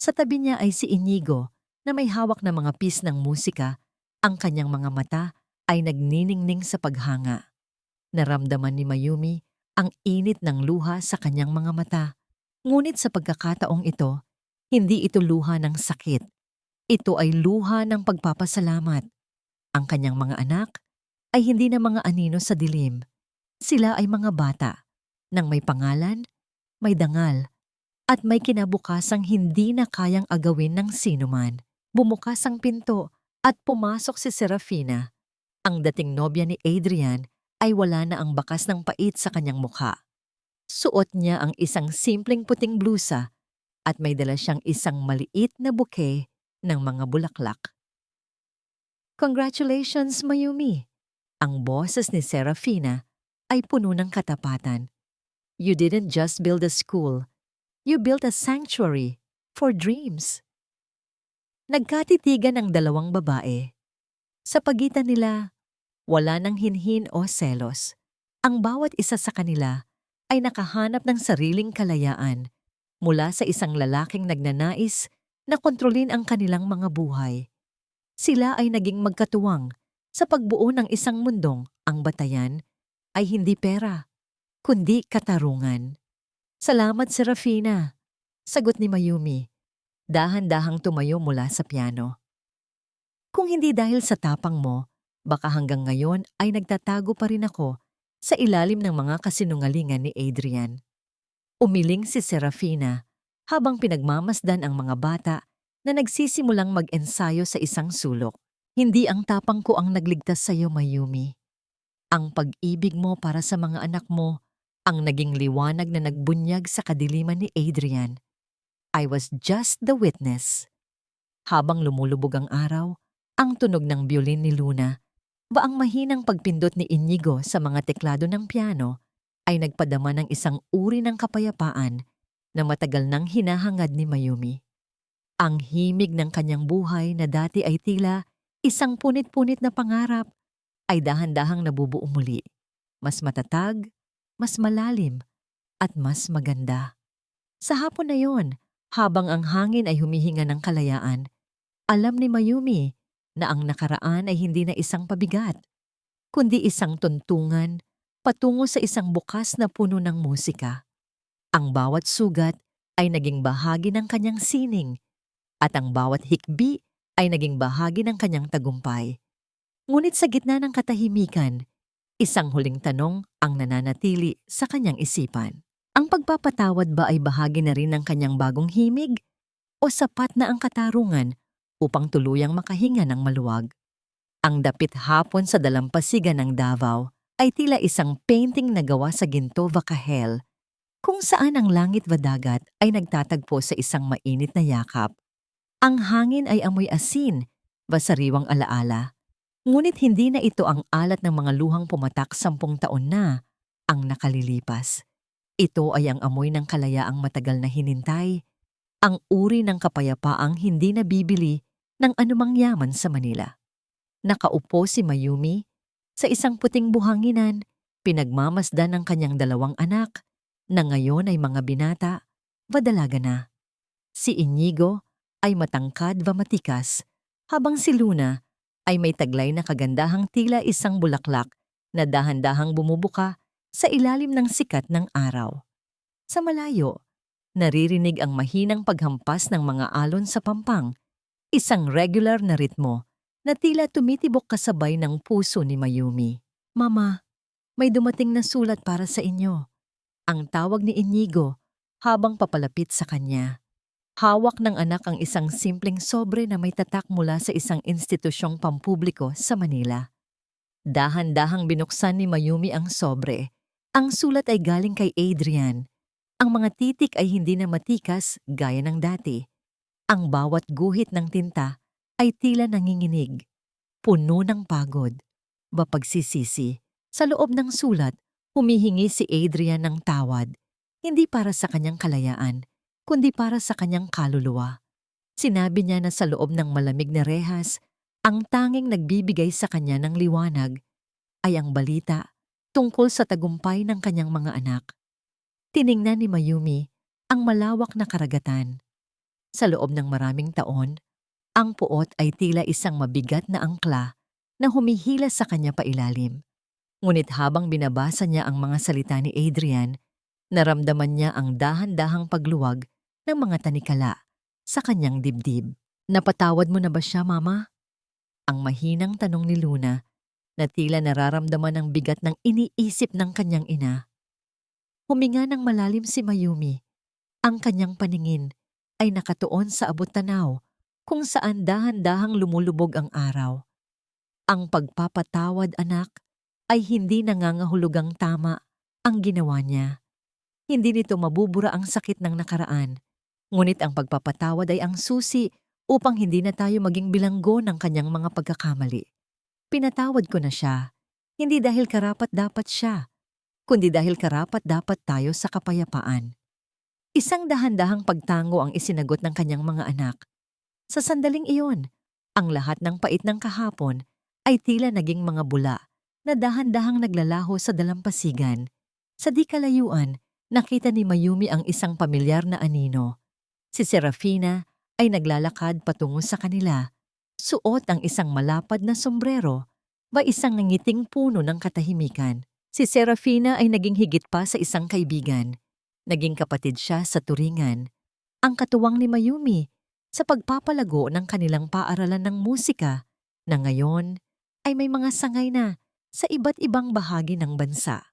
Sa tabi niya ay si Inigo na may hawak na mga piece ng musika, ang kanyang mga mata ay nagniningning sa paghanga. Naramdaman ni Mayumi ang init ng luha sa kanyang mga mata. Ngunit sa pagkakataong ito, hindi ito luha ng sakit. Ito ay luha ng pagpapasalamat. Ang kanyang mga anak ay hindi na mga anino sa dilim. Sila ay mga bata nang may pangalan, may dangal, at may kinabukasang hindi na kayang agawin ng sinuman. Bumukas ang pinto at pumasok si Serafina. Ang dating nobya ni Adrian ay wala na ang bakas ng pait sa kanyang mukha. Suot niya ang isang simpleng puting blusa at may dala siyang isang maliit na bouquet ng mga bulaklak. Congratulations, Mayumi! Ang boses ni Serafina ay puno ng katapatan. You didn't just build a school, you built a sanctuary for dreams. Nagkatitigan ang dalawang babae. Sa pagitan nila, wala nang hinhin o selos. Ang bawat isa sa kanila ay nakahanap ng sariling kalayaan mula sa isang lalaking nagnanais na kontrolin ang kanilang mga buhay. Sila ay naging magkatuwang Sa pagbuo ng isang mundong, ang batayan ay hindi pera, kundi katarungan. Salamat, Serafina. Sagot ni Mayumi, dahan-dahang tumayo mula sa piano. Kung hindi dahil sa tapang mo, baka hanggang ngayon ay nagtatago pa rin ako sa ilalim ng mga kasinungalingan ni Adrian. Umiling si Serafina habang pinagmamasdan ang mga bata na nagsisimulang mag-ensayo sa isang sulok. Hindi ang tapang ko ang nagligtas sa iyo, Mayumi. Ang pag-ibig mo para sa mga anak mo ang naging liwanag na nagbunyag sa kadiliman ni Adrian. I was just the witness. Habang lumulubog ang araw, ang tunog ng biolin ni Luna, ba ang mahinang pagpindot ni Inigo sa mga teklado ng piano ay nagpadama ng isang uri ng kapayapaan na matagal nang hinahangad ni Mayumi. Ang himig ng kanyang buhay na dati ay tila isang punit-punit na pangarap ay dahan-dahang nabubuo muli. Mas matatag, mas malalim, at mas maganda. Sa hapon na yon, habang ang hangin ay humihinga ng kalayaan, alam ni Mayumi na ang nakaraan ay hindi na isang pabigat, kundi isang tuntungan patungo sa isang bukas na puno ng musika. Ang bawat sugat ay naging bahagi ng kanyang sining, at ang bawat hikbi ay naging bahagi ng kanyang tagumpay. Ngunit sa gitna ng katahimikan, isang huling tanong ang nananatili sa kanyang isipan. Ang pagpapatawad ba ay bahagi na rin ng kanyang bagong himig? O sapat na ang katarungan upang tuluyang makahinga ng maluwag? Ang dapit hapon sa dalampasigan ng Davao ay tila isang painting na gawa sa ginto vakahel, kung saan ang langit wa dagat ay nagtatagpo sa isang mainit na yakap. Ang hangin ay amoy asin, basariwang alaala. Ngunit hindi na ito ang alat ng mga luhang pumatak 10 taon na ang nakalilipas. Ito ay ang amoy ng kalayaang matagal na hinintay, ang uri ng kapayapaang hindi nabibili ng anumang yaman sa Manila. Nakaupo si Mayumi sa isang puting buhanginan, pinagmamasdan ng kanyang 2 anak na ngayon ay mga binata, dalaga na. Si Inigo ay matangkad matikas, habang si Luna ay may taglay na kagandahang tila isang bulaklak na dahan-dahang bumubuka sa ilalim ng sikat ng araw. Sa malayo, naririnig ang mahinang paghampas ng mga alon sa pampang, isang regular na ritmo na tila tumitibok kasabay ng puso ni Mayumi. Mama, may dumating na sulat para sa inyo. Ang tawag ni Inigo habang papalapit sa kanya. Hawak ng anak ang isang simpleng sobre na may tatak mula sa isang institusyong pampubliko sa Manila. Dahan-dahang binuksan ni Mayumi ang sobre. Ang sulat ay galing kay Adrian. Ang mga titik ay hindi na matikas gaya ng dati. Ang bawat guhit ng tinta ay tila nanginginig, puno ng pagod, pagsisisi. Sa loob ng sulat, humihingi si Adrian ng tawad, hindi para sa kanyang kalayaan, kundi para sa kanyang kaluluwa. Sinabi niya na sa loob ng malamig na rehas, ang tanging nagbibigay sa kanya ng liwanag ay ang balita tungkol sa tagumpay ng kanyang mga anak. Tiningnan ni Mayumi ang malawak na karagatan. Sa loob ng maraming taon, ang puot ay tila isang mabigat na angkla na humihila sa kanya pailalim. Ngunit habang binabasa niya ang mga salita ni Adrian, naramdaman niya ang dahan-dahang pagluwag ng mga tanikala sa kanyang dibdib. Napatawad mo na ba siya, Mama? Ang mahinang tanong ni Luna na tila nararamdaman ang bigat ng iniisip ng kanyang ina. Huminga ng malalim si Mayumi. Ang kanyang paningin ay nakatuon sa abot-tanaw kung saan dahan-dahang lumulubog ang araw. Ang pagpapatawad, anak, ay hindi nangangahulugang tama ang ginawa niya. Hindi nito mabubura ang sakit ng nakaraan. Ngunit ang pagpapatawad ay ang susi upang hindi na tayo maging bilanggo ng kanyang mga pagkakamali. Pinatawad ko na siya, hindi dahil karapat-dapat siya, kundi dahil karapat-dapat tayo sa kapayapaan. Isang dahan-dahang pagtango ang isinagot ng kanyang mga anak. Sa sandaling iyon, ang lahat ng pait ng kahapon ay tila naging mga bula na dahan-dahang naglalaho sa dalampasigan. Sa di kalayuan, nakita ni Mayumi ang isang pamilyar na anino. Si Serafina ay naglalakad patungo sa kanila, suot ang isang malapad na sombrero ba isang nangiting puno ng katahimikan. Si Serafina ay naging higit pa sa isang kaibigan. Naging kapatid siya sa turingan. Ang katuwang ni Mayumi sa pagpapalago ng kanilang paaralan ng musika na ngayon ay may mga sangay na sa iba't ibang bahagi ng bansa.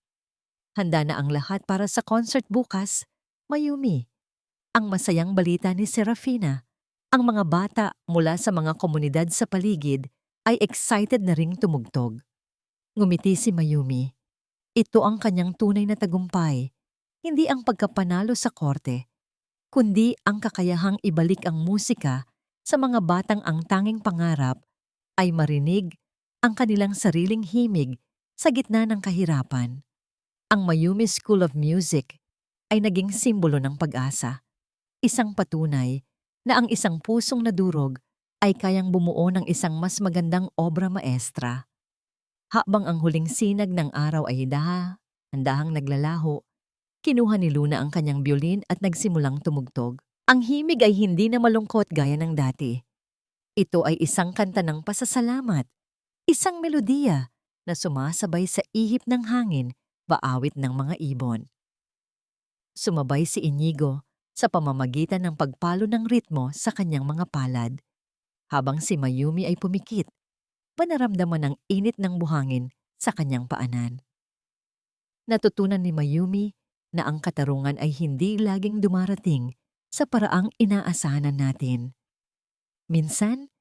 Handa na ang lahat para sa concert bukas, Mayumi. Ang masayang balita ni Serafina, ang mga bata mula sa mga komunidad sa paligid ay excited na ring tumugtog. Ngumiti si Mayumi. Ito ang kanyang tunay na tagumpay, hindi ang pagkapanalo sa korte, kundi ang kakayahang ibalik ang musika sa mga batang ang tanging pangarap ay marinig ang kanilang sariling himig sa gitna ng kahirapan. Ang Mayumi School of Music ay naging simbolo ng pag-asa, isang patunay na ang isang pusong nadurog ay kayang bumuo ng isang mas magandang obra maestra. Habang ang huling sinag ng araw ay handahang naglalaho, kinuha ni Luna ang kanyang biolin at nagsimulang tumugtog. Ang himig ay hindi na malungkot gaya ng dati. Ito ay isang kanta ng pasasalamat, isang melodiya na sumasabay sa ihip ng hangin, baawit ng mga ibon. Sumabay si Inigo sa pamamagitan ng pagpalo ng ritmo sa kanyang mga palad, habang si Mayumi ay pumikit, naramdaman ang init ng buhangin sa kanyang paanan. Natutunan ni Mayumi na ang katarungan ay hindi laging dumarating sa paraang inaasahan natin. Minsan,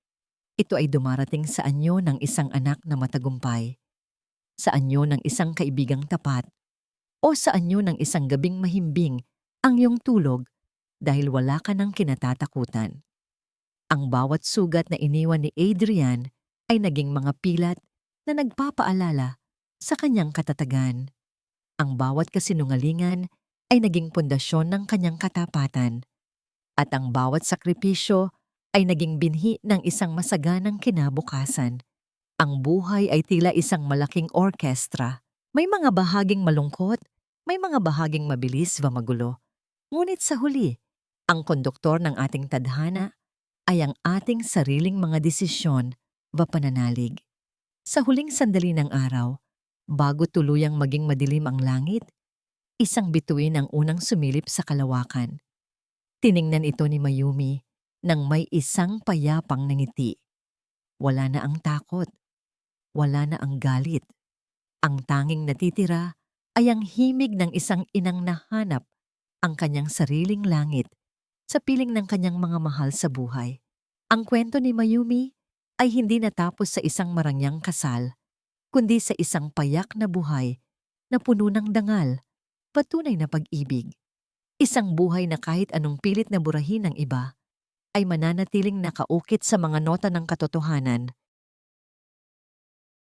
ito ay dumarating sa anyo ng isang anak na matagumpay, sa anyo ng isang kaibigang tapat, o sa anyo ng isang gabing mahimbing ang iyong tulog dahil wala ka ng kinatatakutan. Ang bawat sugat na iniwan ni Adrian ay naging mga pilat na nagpapaalala sa kanyang katatagan. Ang bawat kasinungalingan ay naging pundasyon ng kanyang katapatan, at ang bawat sakripisyo ay naging binhi ng isang masaganang kinabukasan. Ang buhay ay tila isang malaking orkestra. May mga bahaging malungkot, may mga bahaging mabilis o magulo. Ngunit sa huli, ang konduktor ng ating tadhana ay ang ating sariling mga desisyon o pananalig. Sa huling sandali ng araw, bago tuluyang maging madilim ang langit, isang bituin ang unang sumilip sa kalawakan. Tiningnan ito ni Mayumi nang may isang payapang ngiti. Wala na ang takot, wala na ang galit. Ang tanging natitira ay ang himig ng isang inang nahanap ang kanyang sariling langit sa piling ng kanyang mga mahal sa buhay. Ang kwento ni Mayumi ay hindi natapos sa isang marangyang kasal, kundi sa isang payak na buhay na puno ng dangal, patunay na pag-ibig. Isang buhay na kahit anong pilit na burahin ng iba, ay mananatiling nakaukit sa mga nota ng katotohanan